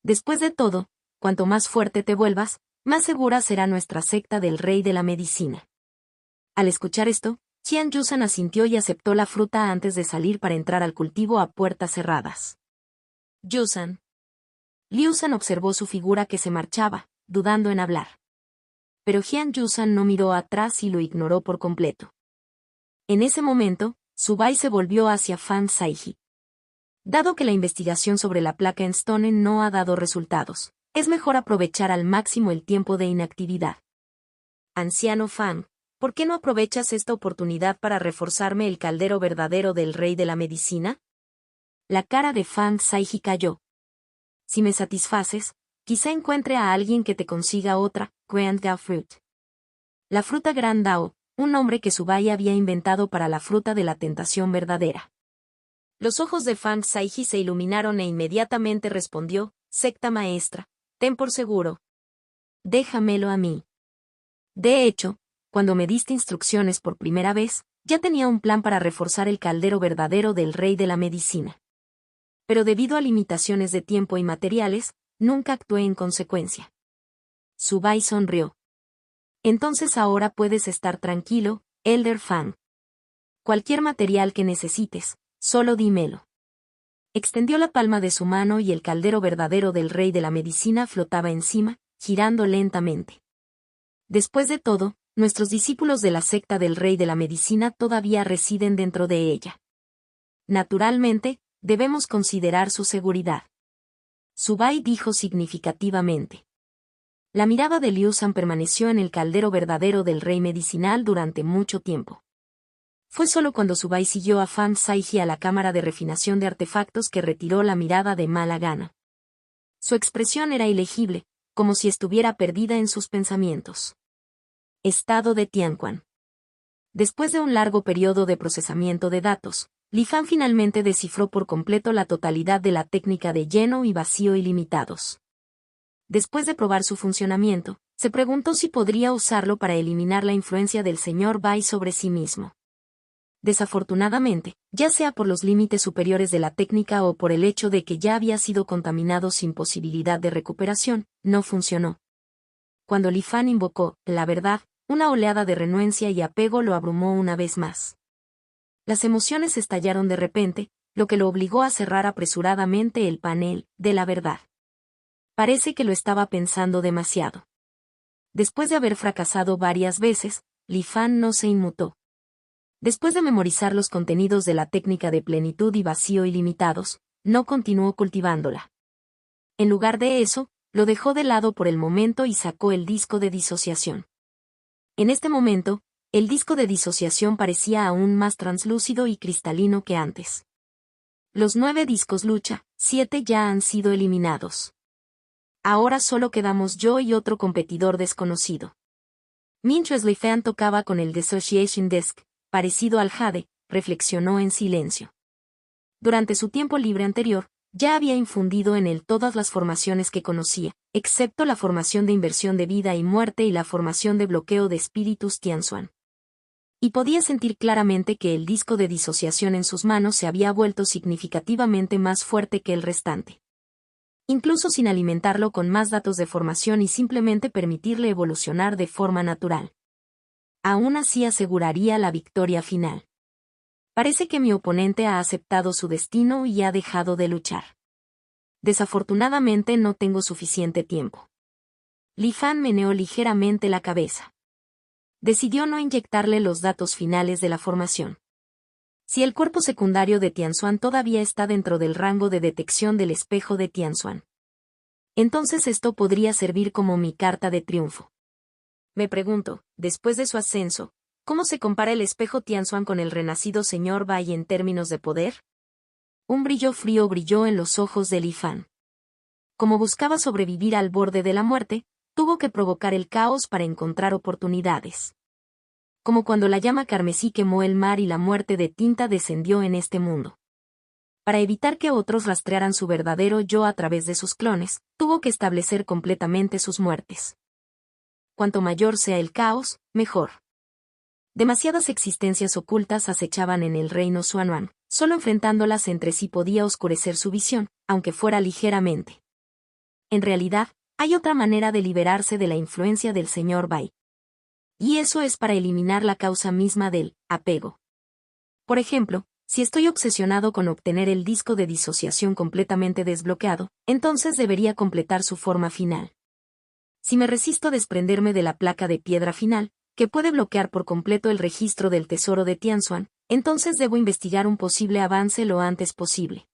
Después de todo, cuanto más fuerte te vuelvas, más segura será nuestra secta del rey de la medicina. Al escuchar esto, Jian Yusan asintió y aceptó la fruta antes de salir para entrar al cultivo a puertas cerradas. Yusan. Liu San observó su figura que se marchaba, dudando en hablar. Pero Jian Yusan no miró atrás y lo ignoró por completo. En ese momento, Subai se volvió hacia Fan Saiji. Dado que la investigación sobre la placa en Stone no ha dado resultados, es mejor aprovechar al máximo el tiempo de inactividad. Anciano Fan, ¿por qué no aprovechas esta oportunidad para reforzarme el caldero verdadero del rey de la medicina? La cara de Fan Saiji cayó. Si me satisfaces, quizá encuentre a alguien que te consiga otra, Grand Dao Fruit. La fruta Grand Dao, un nombre que Subai había inventado para la fruta de la tentación verdadera. Los ojos de Fan Saiji se iluminaron e inmediatamente respondió, secta maestra, ten por seguro. Déjamelo a mí. De hecho, cuando me diste instrucciones por primera vez, ya tenía un plan para reforzar el caldero verdadero del rey de la medicina. Pero debido a limitaciones de tiempo y materiales, nunca actué en consecuencia. Subai sonrió. Entonces ahora puedes estar tranquilo, Elder Fan. Cualquier material que necesites, solo dímelo. Extendió la palma de su mano y el caldero verdadero del rey de la medicina flotaba encima, girando lentamente. Después de todo, nuestros discípulos de la secta del rey de la medicina todavía residen dentro de ella. Naturalmente, debemos considerar su seguridad. Subai dijo significativamente. La mirada de Liu San permaneció en el caldero verdadero del rey medicinal durante mucho tiempo. Fue solo cuando Subai siguió a Fan Saiji a la cámara de refinación de artefactos que retiró la mirada de mala gana. Su expresión era ilegible, como si estuviera perdida en sus pensamientos. Estado de Tianquan. Después de un largo periodo de procesamiento de datos, Li Fan finalmente descifró por completo la totalidad de la técnica de lleno y vacío ilimitados. Después de probar su funcionamiento, se preguntó si podría usarlo para eliminar la influencia del Sr. Bai sobre sí mismo. Desafortunadamente, ya sea por los límites superiores de la técnica o por el hecho de que ya había sido contaminado sin posibilidad de recuperación, no funcionó. Cuando Li Fan invocó la verdad, una oleada de renuencia y apego lo abrumó una vez más. Las emociones estallaron de repente, lo que lo obligó a cerrar apresuradamente el panel de la verdad. Parece que lo estaba pensando demasiado. Después de haber fracasado varias veces, Li Fan no se inmutó. Después de memorizar los contenidos de la técnica de plenitud y vacío ilimitados, no continuó cultivándola. En lugar de eso, lo dejó de lado por el momento y sacó el disco de disociación. En este momento, el disco de disociación parecía aún más translúcido y cristalino que antes. Los 9 discos lucha, 7 ya han sido eliminados. Ahora solo quedamos yo y otro competidor desconocido. Mientras Li Fan tocaba con el Dissociation Disc, parecido al jade, reflexionó en silencio. Durante su tiempo libre anterior, ya había infundido en él todas las formaciones que conocía, excepto la formación de inversión de vida y muerte y la formación de bloqueo de espíritus Tianxuan. Y podía sentir claramente que el disco de disociación en sus manos se había vuelto significativamente más fuerte que el restante. Incluso sin alimentarlo con más datos de formación y simplemente permitirle evolucionar de forma natural. Aún así aseguraría la victoria final. Parece que mi oponente ha aceptado su destino y ha dejado de luchar. Desafortunadamente no tengo suficiente tiempo. Li Fan meneó ligeramente la cabeza. Decidió no inyectarle los datos finales de la formación. Si el cuerpo secundario de Tianxuan todavía está dentro del rango de detección del espejo de Tianxuan, entonces esto podría servir como mi carta de triunfo. Me pregunto, después de su ascenso, ¿cómo se compara el espejo Tianxuan con el renacido señor Bai en términos de poder? Un brillo frío brilló en los ojos de Li Fan. Como buscaba sobrevivir al borde de la muerte, tuvo que provocar el caos para encontrar oportunidades. Como cuando la llama carmesí quemó el mar y la muerte de tinta descendió en este mundo. Para evitar que otros rastrearan su verdadero yo a través de sus clones, tuvo que establecer completamente sus muertes. Cuanto mayor sea el caos, mejor. Demasiadas existencias ocultas acechaban en el reino Xuanwan, solo enfrentándolas entre sí podía oscurecer su visión, aunque fuera ligeramente. En realidad, hay otra manera de liberarse de la influencia del señor Bai. Y eso es para eliminar la causa misma del apego. Por ejemplo, si estoy obsesionado con obtener el disco de disociación completamente desbloqueado, entonces debería completar su forma final. Si me resisto a desprenderme de la placa de piedra final, que puede bloquear por completo el registro del tesoro de Tianxuan, Entonces debo investigar un posible avance lo antes posible.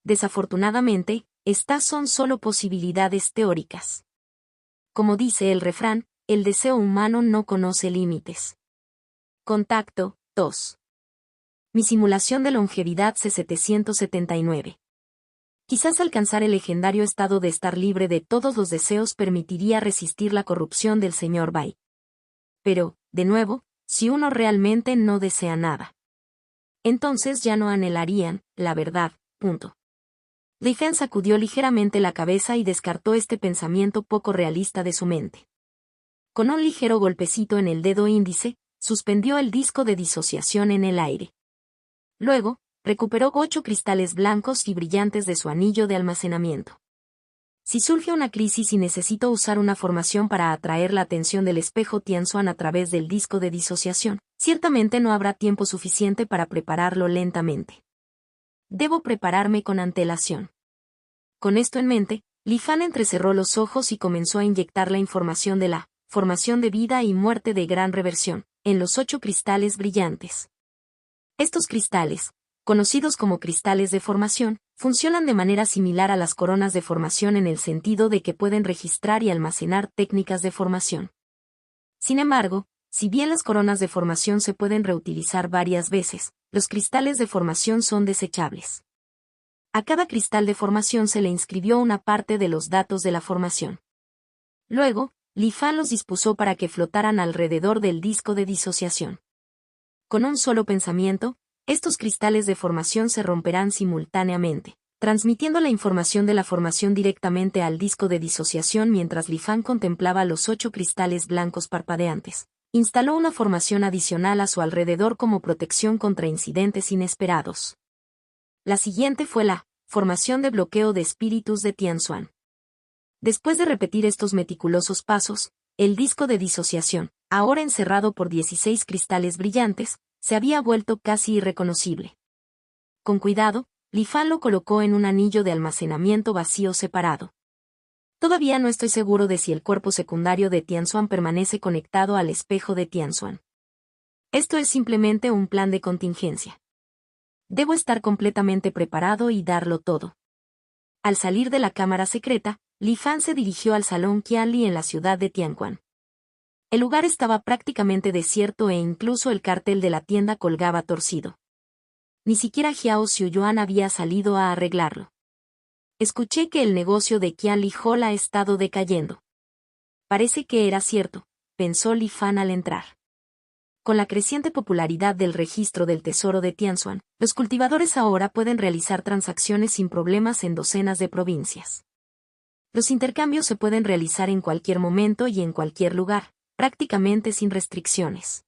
Desafortunadamente, estas son solo posibilidades teóricas. Como dice el refrán, el deseo humano no conoce límites. Contacto, 2. Mi simulación de longevidad C779. Quizás alcanzar el legendario estado de estar libre de todos los deseos permitiría resistir la corrupción del Sr. Bai. Pero, de nuevo, si uno realmente no desea nada, entonces ya no anhelarían, la verdad, punto. Li Fan sacudió ligeramente la cabeza y descartó este pensamiento poco realista de su mente. Con un ligero golpecito en el dedo índice, suspendió el disco de disociación en el aire. Luego, recuperó 8 cristales blancos y brillantes de su anillo de almacenamiento. Si surge una crisis y necesito usar una formación para atraer la atención del espejo Tianxuan a través del disco de disociación, ciertamente no habrá tiempo suficiente para prepararlo lentamente. Debo prepararme con antelación. Con esto en mente, Li Fan entrecerró los ojos y comenzó a inyectar la información de la formación de vida y muerte de gran reversión en los 8 cristales brillantes. Estos cristales, conocidos como cristales de formación, funcionan de manera similar a las coronas de formación en el sentido de que pueden registrar y almacenar técnicas de formación. Sin embargo, si bien las coronas de formación se pueden reutilizar varias veces, los cristales de formación son desechables. A cada cristal de formación se le inscribió una parte de los datos de la formación. Luego, Li Fan los dispuso para que flotaran alrededor del disco de disociación. Con un solo pensamiento, estos cristales de formación se romperán simultáneamente, transmitiendo la información de la formación directamente al disco de disociación mientras Li Fan contemplaba los 8 cristales blancos parpadeantes. Instaló una formación adicional a su alrededor como protección contra incidentes inesperados. La siguiente fue la formación de bloqueo de espíritus de Tianxuan. Después de repetir estos meticulosos pasos, el disco de disociación, ahora encerrado por 16 cristales brillantes, se había vuelto casi irreconocible. Con cuidado, Li Fan lo colocó en un anillo de almacenamiento vacío separado. Todavía no estoy seguro de si el cuerpo secundario de Tianxuan permanece conectado al espejo de Tianxuan. Esto es simplemente un plan de contingencia. Debo estar completamente preparado y darlo todo. Al salir de la cámara secreta, Li Fan se dirigió al salón Qianli en la ciudad de Tianquan. El lugar estaba prácticamente desierto e incluso el cartel de la tienda colgaba torcido. Ni siquiera Xiao Xiuyuan había salido a arreglarlo. Escuché que el negocio de Qianli Hall ha estado decayendo. Parece que era cierto, pensó Li Fan al entrar. Con la creciente popularidad del registro del tesoro de Tianxuan, los cultivadores ahora pueden realizar transacciones sin problemas en docenas de provincias. Los intercambios se pueden realizar en cualquier momento y en cualquier lugar, prácticamente sin restricciones.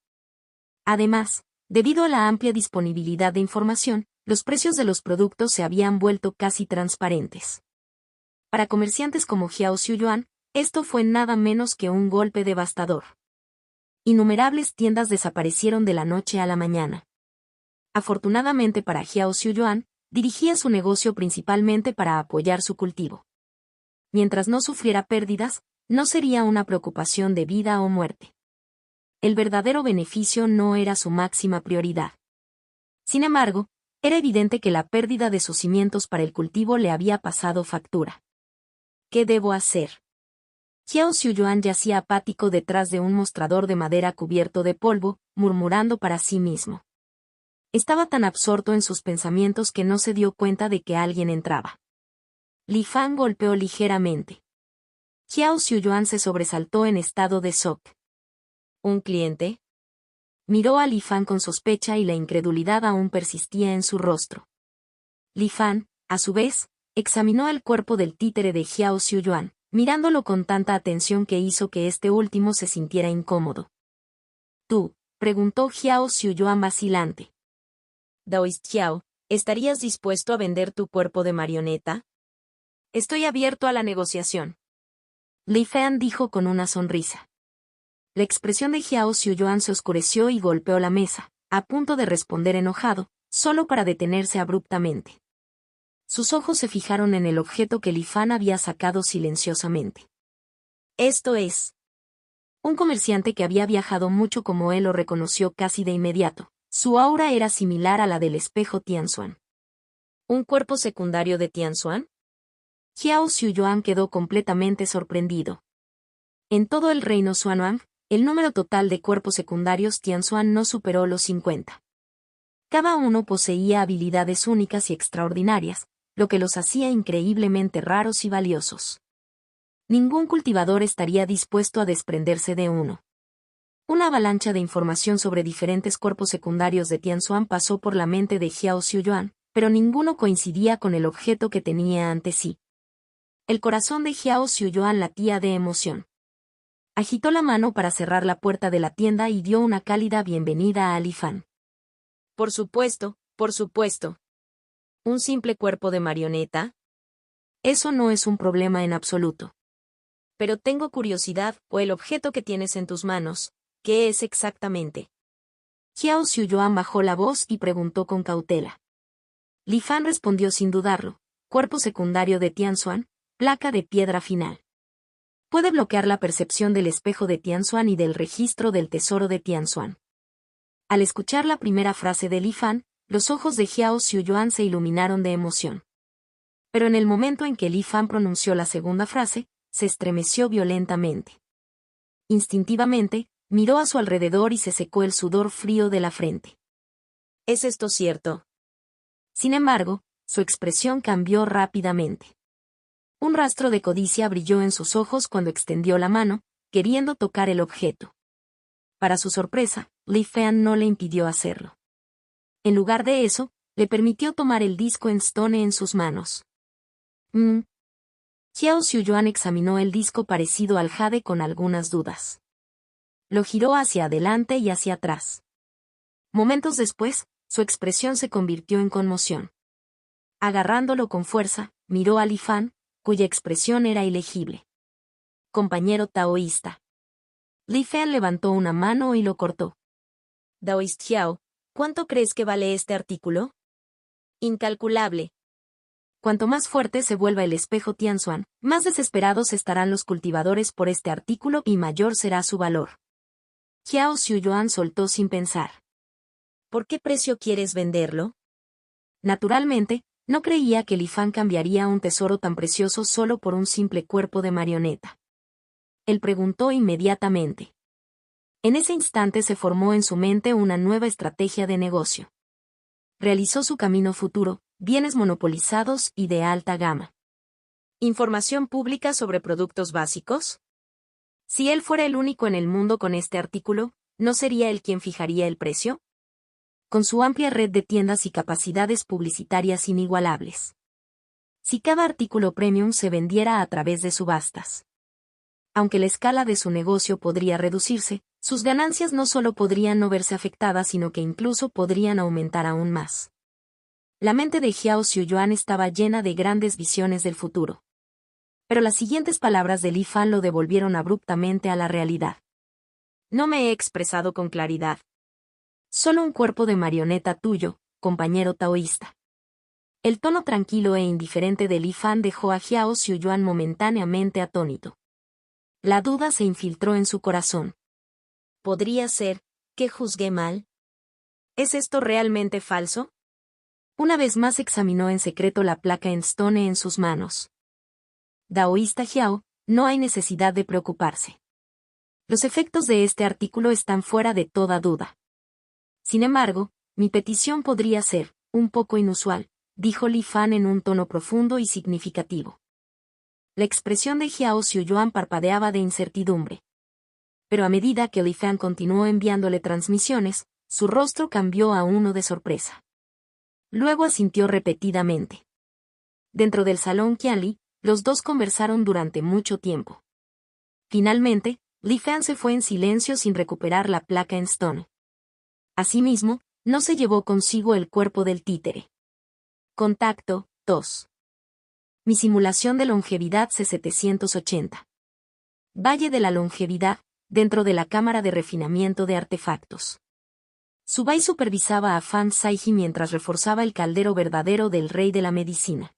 Además, debido a la amplia disponibilidad de información, los precios de los productos se habían vuelto casi transparentes. Para comerciantes como Xiao Xiuyuan, esto fue nada menos que un golpe devastador. Innumerables tiendas desaparecieron de la noche a la mañana. Afortunadamente para Xiao Xiuyuan, dirigía su negocio principalmente para apoyar su cultivo. Mientras no sufriera pérdidas, no sería una preocupación de vida o muerte. El verdadero beneficio no era su máxima prioridad. Sin embargo, era evidente que la pérdida de sus cimientos para el cultivo le había pasado factura. ¿Qué debo hacer? Xiao Xiuyuan yacía apático detrás de un mostrador de madera cubierto de polvo, murmurando para sí mismo. Estaba tan absorto en sus pensamientos que no se dio cuenta de que alguien entraba. Li Fan golpeó ligeramente. Xiao Xiuyuan se sobresaltó en estado de shock. ¿Un cliente? Miró a Li Fan con sospecha y la incredulidad aún persistía en su rostro. Li Fan, a su vez, examinó el cuerpo del títere de Xiao Xiuyuan, mirándolo con tanta atención que hizo que este último se sintiera incómodo. ¿Tú? Preguntó Xiao Xiuyuan vacilante. Daoist Xiao, ¿estarías dispuesto a vender tu cuerpo de marioneta? Estoy abierto a la negociación. Li Fan dijo con una sonrisa. La expresión de Xiao Xiuyuan se oscureció y golpeó la mesa, a punto de responder enojado, solo para detenerse abruptamente. Sus ojos se fijaron en el objeto que Li Fan había sacado silenciosamente. Esto es. Un comerciante que había viajado mucho como él lo reconoció casi de inmediato, Su aura era similar a la del espejo Tianxuan. ¿Un cuerpo secundario de Tianxuan? Xiao Xiuyuan quedó completamente sorprendido. En todo el reino Xuanwang, el número total de cuerpos secundarios Tianxuan no superó los 50. Cada uno poseía habilidades únicas y extraordinarias, lo que los hacía increíblemente raros y valiosos. Ningún cultivador estaría dispuesto a desprenderse de uno. Una avalancha de información sobre diferentes cuerpos secundarios de Tianxuan pasó por la mente de Xiao Xiuyuan, pero ninguno coincidía con el objeto que tenía ante sí. El corazón de Xiao Xiuyuan latía de emoción. Agitó la mano para cerrar la puerta de la tienda y dio una cálida bienvenida a Alifán. Por supuesto, por supuesto. ¿Un simple cuerpo de marioneta? Eso no es un problema en absoluto. Pero tengo curiosidad, o el objeto que tienes en tus manos, ¿qué es exactamente? Xiao Xiuyuan bajó la voz y preguntó con cautela. Li Fan respondió sin dudarlo: cuerpo secundario de Tianxuan, placa de piedra final. Puede bloquear la percepción del espejo de Tianxuan y del registro del tesoro de Tianxuan. Al escuchar la primera frase de Li Fan, los ojos de Xiao Xiuyuan se iluminaron de emoción. Pero en el momento en que Li Fan pronunció la segunda frase, se estremeció violentamente. Instintivamente, miró a su alrededor y se secó el sudor frío de la frente. ¿Es esto cierto? Sin embargo, su expresión cambió rápidamente. Un rastro de codicia brilló en sus ojos cuando extendió la mano, queriendo tocar el objeto. Para su sorpresa, Li Fan no le impidió hacerlo. En lugar de eso, le permitió tomar el disco en stone en sus manos. Xiao Xiuyuan examinó el disco parecido al jade con algunas dudas. Lo giró hacia adelante y hacia atrás. Momentos después, su expresión se convirtió en conmoción. Agarrándolo con fuerza, miró a Li Fan, cuya expresión era ilegible. Compañero taoísta. Li Fan levantó una mano y lo cortó. Daoist Xiao, ¿cuánto crees que vale este artículo? Incalculable. Cuanto más fuerte se vuelva el espejo Tianxuan, más desesperados estarán los cultivadores por este artículo y mayor será su valor. Xiao Xiuyuan soltó sin pensar. ¿Por qué precio quieres venderlo? Naturalmente, no creía que Li Fan cambiaría un tesoro tan precioso solo por un simple cuerpo de marioneta. Él preguntó inmediatamente. En ese instante se formó en su mente una nueva estrategia de negocio. Realizó su camino futuro, bienes monopolizados y de alta gama. ¿Información pública sobre productos básicos? Si él fuera el único en el mundo con este artículo, ¿no sería él quien fijaría el precio? Con su amplia red de tiendas y capacidades publicitarias inigualables. Si cada artículo premium se vendiera a través de subastas. Aunque la escala de su negocio podría reducirse, sus ganancias no solo podrían no verse afectadas sino que incluso podrían aumentar aún más. La mente de Xiao Xiuyuan estaba llena de grandes visiones del futuro. Pero las siguientes palabras de Li Fan lo devolvieron abruptamente a la realidad. No me he expresado con claridad. Solo un cuerpo de marioneta tuyo, compañero taoísta. El tono tranquilo e indiferente de Li Fan dejó a Xiao Xiuyuan momentáneamente atónito. La duda se infiltró en su corazón. ¿Podría ser que juzgué mal? ¿Es esto realmente falso? Una vez más examinó en secreto la placa en stone en sus manos. Daoísta Xiao, no hay necesidad de preocuparse. Los efectos de este artículo están fuera de toda duda. Sin embargo, mi petición podría ser un poco inusual, dijo Li Fan en un tono profundo y significativo. La expresión de Xiao Xiuyuan parpadeaba de incertidumbre. Pero a medida que Li Fan continuó enviándole transmisiones, su rostro cambió a uno de sorpresa. Luego asintió repetidamente. Dentro del salón Qianli, los dos conversaron durante mucho tiempo. Finalmente, Li Fan se fue en silencio sin recuperar la placa en stone. Asimismo, no se llevó consigo el cuerpo del títere. Contacto 2. Mi simulación de longevidad C780. Valle de la longevidad, dentro de la cámara de refinamiento de artefactos. Subai supervisaba a Fan Saiji mientras reforzaba el caldero verdadero del rey de la medicina.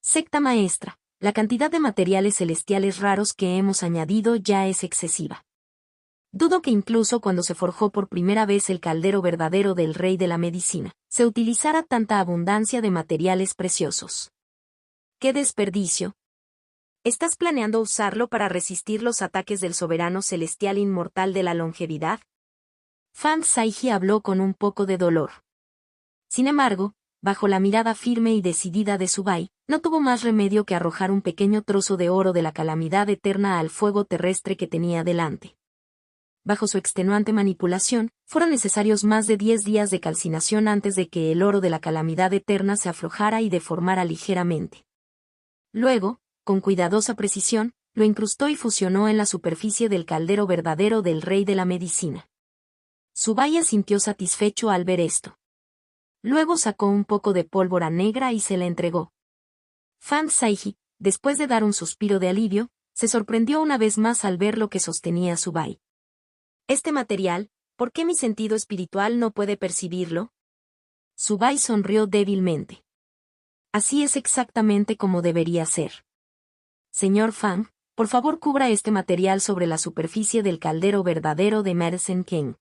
Secta maestra, la cantidad de materiales celestiales raros que hemos añadido ya es excesiva. Dudo que incluso cuando se forjó por primera vez el caldero verdadero del rey de la medicina, se utilizara tanta abundancia de materiales preciosos. ¡Qué desperdicio! ¿Estás planeando usarlo para resistir los ataques del soberano celestial inmortal de la longevidad? Fan Saiji habló con un poco de dolor. Sin embargo, bajo la mirada firme y decidida de Subai, no tuvo más remedio que arrojar un pequeño trozo de oro de la calamidad eterna al fuego terrestre que tenía delante. Bajo su extenuante manipulación, fueron necesarios más de 10 días de calcinación antes de que el oro de la calamidad eterna se aflojara y deformara ligeramente. Luego, con cuidadosa precisión, lo incrustó y fusionó en la superficie del caldero verdadero del rey de la medicina. Subai sintió satisfecho al ver esto. Luego sacó un poco de pólvora negra y se la entregó. Fan Saiji, después de dar un suspiro de alivio, se sorprendió una vez más al ver lo que sostenía Subai. Este material, ¿por qué mi sentido espiritual no puede percibirlo? Subai sonrió débilmente. Así es exactamente como debería ser. Señor Fang, por favor cubra este material sobre la superficie del caldero verdadero de Medicine King.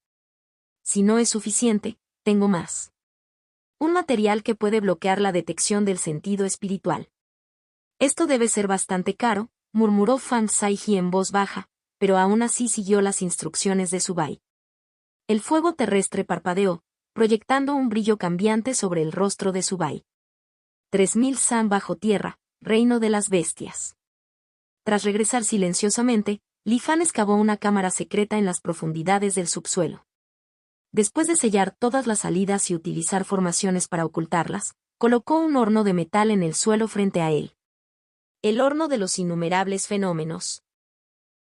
Si no es suficiente, tengo más. Un material que puede bloquear la detección del sentido espiritual. Esto debe ser bastante caro, murmuró Fan Saiji en voz baja, pero aún así siguió las instrucciones de Subai. El fuego terrestre parpadeó, proyectando un brillo cambiante sobre el rostro de Subai. 3000 san bajo tierra, reino de las bestias. Tras regresar silenciosamente, Li Fan excavó una cámara secreta en las profundidades del subsuelo. Después de sellar todas las salidas y utilizar formaciones para ocultarlas, colocó un horno de metal en el suelo frente a él. El horno de los innumerables fenómenos.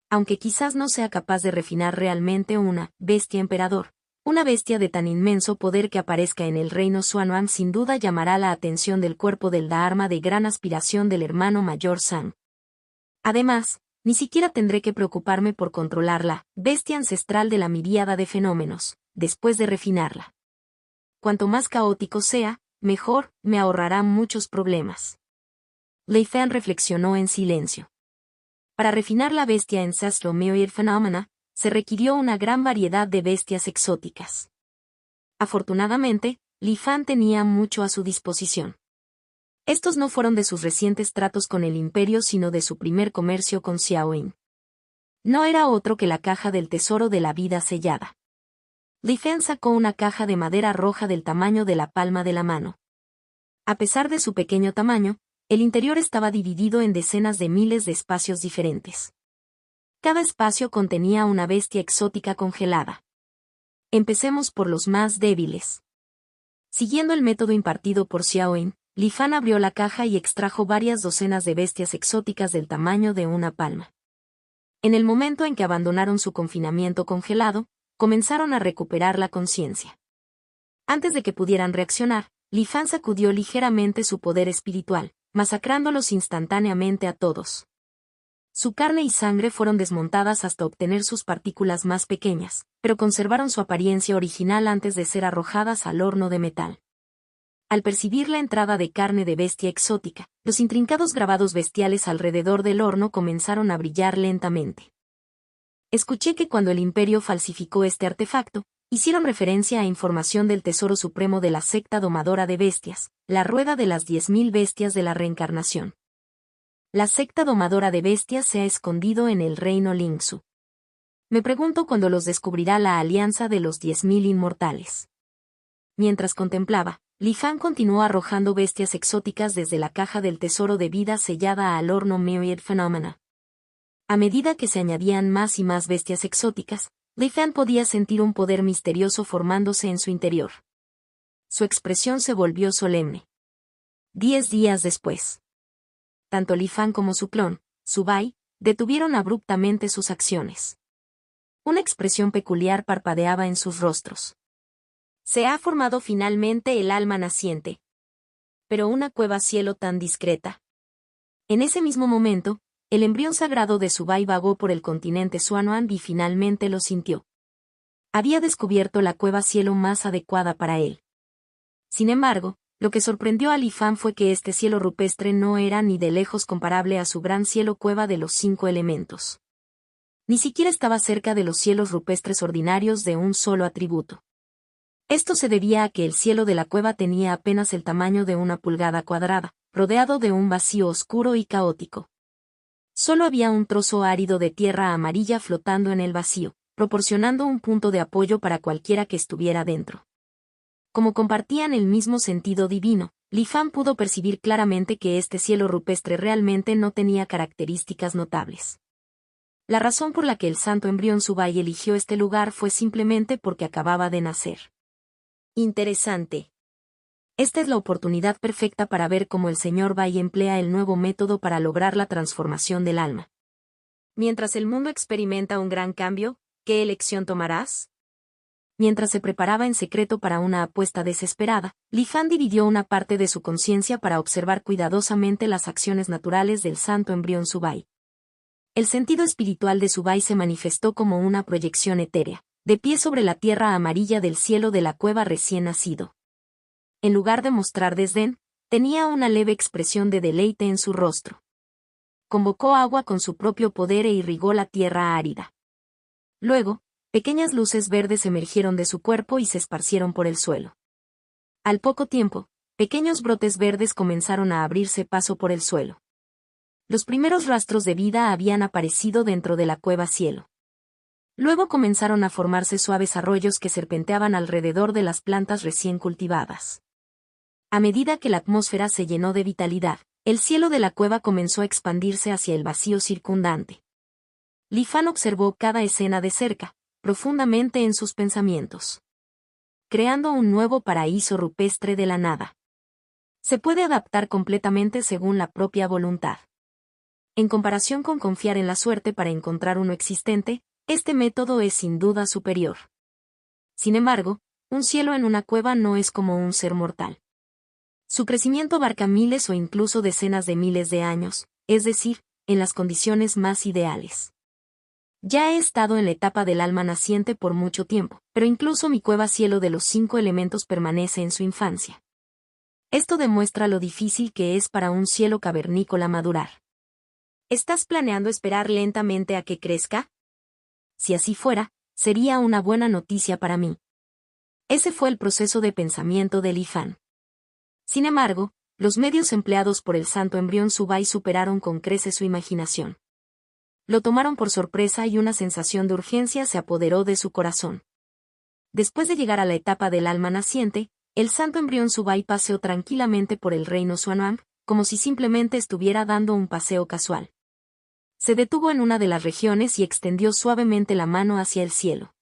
Aunque quizás no sea capaz de refinar realmente una bestia emperador, una bestia de tan inmenso poder que aparezca en el reino Xuanhuang sin duda llamará la atención del cuerpo del Dharma de gran aspiración del hermano mayor San. Además, ni siquiera tendré que preocuparme por controlar la bestia ancestral de la miríada de fenómenos, después de refinarla. Cuanto más caótico sea, mejor, me ahorrará muchos problemas. Lei Fan reflexionó en silencio. Para refinar la bestia ancestral Myriad Phenomena, se requirió una gran variedad de bestias exóticas. Afortunadamente, Li Fan tenía mucho a su disposición. Estos no fueron de sus recientes tratos con el imperio sino de su primer comercio con Xiaoyin. No era otro que la caja del tesoro de la vida sellada. Li Fan sacó una caja de madera roja del tamaño de la palma de la mano. A pesar de su pequeño tamaño, el interior estaba dividido en decenas de miles de espacios diferentes. Cada espacio contenía una bestia exótica congelada. Empecemos por los más débiles. Siguiendo el método impartido por Xiaoyin, Li Fan abrió la caja y extrajo varias docenas de bestias exóticas del tamaño de una palma. En el momento en que abandonaron su confinamiento congelado, comenzaron a recuperar la conciencia. Antes de que pudieran reaccionar, Li Fan sacudió ligeramente su poder espiritual, masacrándolos instantáneamente a todos. Su carne y sangre fueron desmontadas hasta obtener sus partículas más pequeñas, pero conservaron su apariencia original antes de ser arrojadas al horno de metal. Al percibir la entrada de carne de bestia exótica, los intrincados grabados bestiales alrededor del horno comenzaron a brillar lentamente. Escuché que cuando el Imperio falsificó este artefacto, hicieron referencia a información del Tesoro Supremo de la secta domadora de bestias, la rueda de las 10.000 bestias de la reencarnación. La secta domadora de bestias se ha escondido en el reino Lingsu. Me pregunto cuándo los descubrirá la alianza de los 10.000 inmortales. Mientras contemplaba, Li Fan continuó arrojando bestias exóticas desde la caja del tesoro de vida sellada al horno Myriad Phenomena. A medida que se añadían más y más bestias exóticas, Li Fan podía sentir un poder misterioso formándose en su interior. Su expresión se volvió solemne. 10 días después. Tanto Li Fan como su clon, Subai, detuvieron abruptamente sus acciones. Una expresión peculiar parpadeaba en sus rostros. Se ha formado finalmente el alma naciente. Pero una cueva cielo tan discreta. En ese mismo momento, el embrión sagrado de Subai vagó por el continente Xuanhuang y finalmente lo sintió. Había descubierto la cueva cielo más adecuada para él. Sin embargo, lo que sorprendió a Li Fan fue que este cielo rupestre no era ni de lejos comparable a su gran cielo cueva de los 5 elementos. Ni siquiera estaba cerca de los cielos rupestres ordinarios de un solo atributo. Esto se debía a que el cielo de la cueva tenía apenas el tamaño de una pulgada cuadrada, rodeado de un vacío oscuro y caótico. Solo había un trozo árido de tierra amarilla flotando en el vacío, proporcionando un punto de apoyo para cualquiera que estuviera dentro. Como compartían el mismo sentido divino, Li Fan pudo percibir claramente que este cielo rupestre realmente no tenía características notables. La razón por la que el santo embrión Subai eligió este lugar fue simplemente porque acababa de nacer. Interesante. Esta es la oportunidad perfecta para ver cómo el señor Bai emplea el nuevo método para lograr la transformación del alma. Mientras el mundo experimenta un gran cambio, ¿qué elección tomarás? Mientras se preparaba en secreto para una apuesta desesperada, Li Fan dividió una parte de su conciencia para observar cuidadosamente las acciones naturales del santo embrión Subai. El sentido espiritual de Subai se manifestó como una proyección etérea, de pie sobre la tierra amarilla del cielo de la cueva recién nacido. En lugar de mostrar desdén, tenía una leve expresión de deleite en su rostro. Convocó agua con su propio poder e irrigó la tierra árida. Luego, pequeñas luces verdes emergieron de su cuerpo y se esparcieron por el suelo. Al poco tiempo, pequeños brotes verdes comenzaron a abrirse paso por el suelo. Los primeros rastros de vida habían aparecido dentro de la cueva cielo. Luego comenzaron a formarse suaves arroyos que serpenteaban alrededor de las plantas recién cultivadas. A medida que la atmósfera se llenó de vitalidad, el cielo de la cueva comenzó a expandirse hacia el vacío circundante. Li Fan observó cada escena de cerca, profundamente en sus pensamientos. Creando un nuevo paraíso rupestre de la nada. Se puede adaptar completamente según la propia voluntad. En comparación con confiar en la suerte para encontrar uno existente, este método es sin duda superior. Sin embargo, un cielo en una cueva no es como un ser mortal. Su crecimiento abarca miles o incluso decenas de miles de años, es decir, en las condiciones más ideales. Ya he estado en la etapa del alma naciente por mucho tiempo, pero incluso mi cueva cielo de los 5 elementos permanece en su infancia. Esto demuestra lo difícil que es para un cielo cavernícola madurar. ¿Estás planeando esperar lentamente a que crezca? Si así fuera, sería una buena noticia para mí. Ese fue el proceso de pensamiento de Li Fan. Sin embargo, los medios empleados por el santo embrión Subai superaron con creces su imaginación. Lo tomaron por sorpresa y una sensación de urgencia se apoderó de su corazón. Después de llegar a la etapa del alma naciente, el santo embrión Subai paseó tranquilamente por el reino Xuanwang, como si simplemente estuviera dando un paseo casual. Se detuvo en una de las regiones y extendió suavemente la mano hacia el cielo.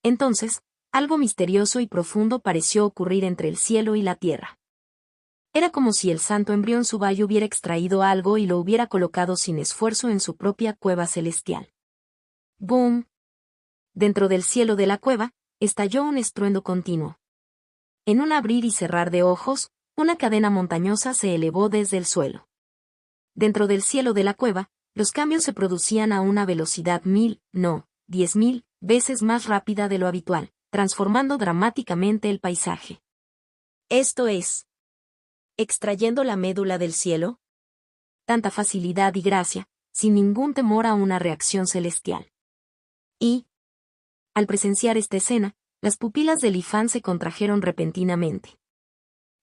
Entonces, algo misterioso y profundo pareció ocurrir entre el cielo y la tierra. Era como si el santo embrión Subai hubiera extraído algo y lo hubiera colocado sin esfuerzo en su propia cueva celestial. ¡Boom! Dentro del cielo de la cueva, estalló un estruendo continuo. En un abrir y cerrar de ojos, una cadena montañosa se elevó desde el suelo. Dentro del cielo de la cueva, los cambios se producían a una velocidad 10.000 veces más rápida de lo habitual, transformando dramáticamente el paisaje. Esto es, ¿extrayendo la médula del cielo? Tanta facilidad y gracia, sin ningún temor a una reacción celestial. Y, al presenciar esta escena, las pupilas de Li Fan se contrajeron repentinamente.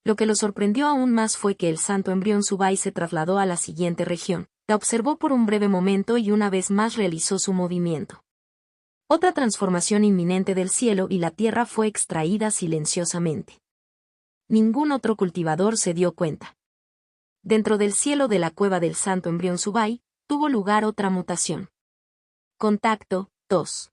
Lo que lo sorprendió aún más fue que el santo embrión Subai se trasladó a la siguiente región, la observó por un breve momento y una vez más realizó su movimiento. Otra transformación inminente del cielo y la tierra fue extraída silenciosamente. Ningún otro cultivador se dio cuenta. Dentro del cielo de la cueva del santo embrión Subai, tuvo lugar otra mutación. Contacto, tos.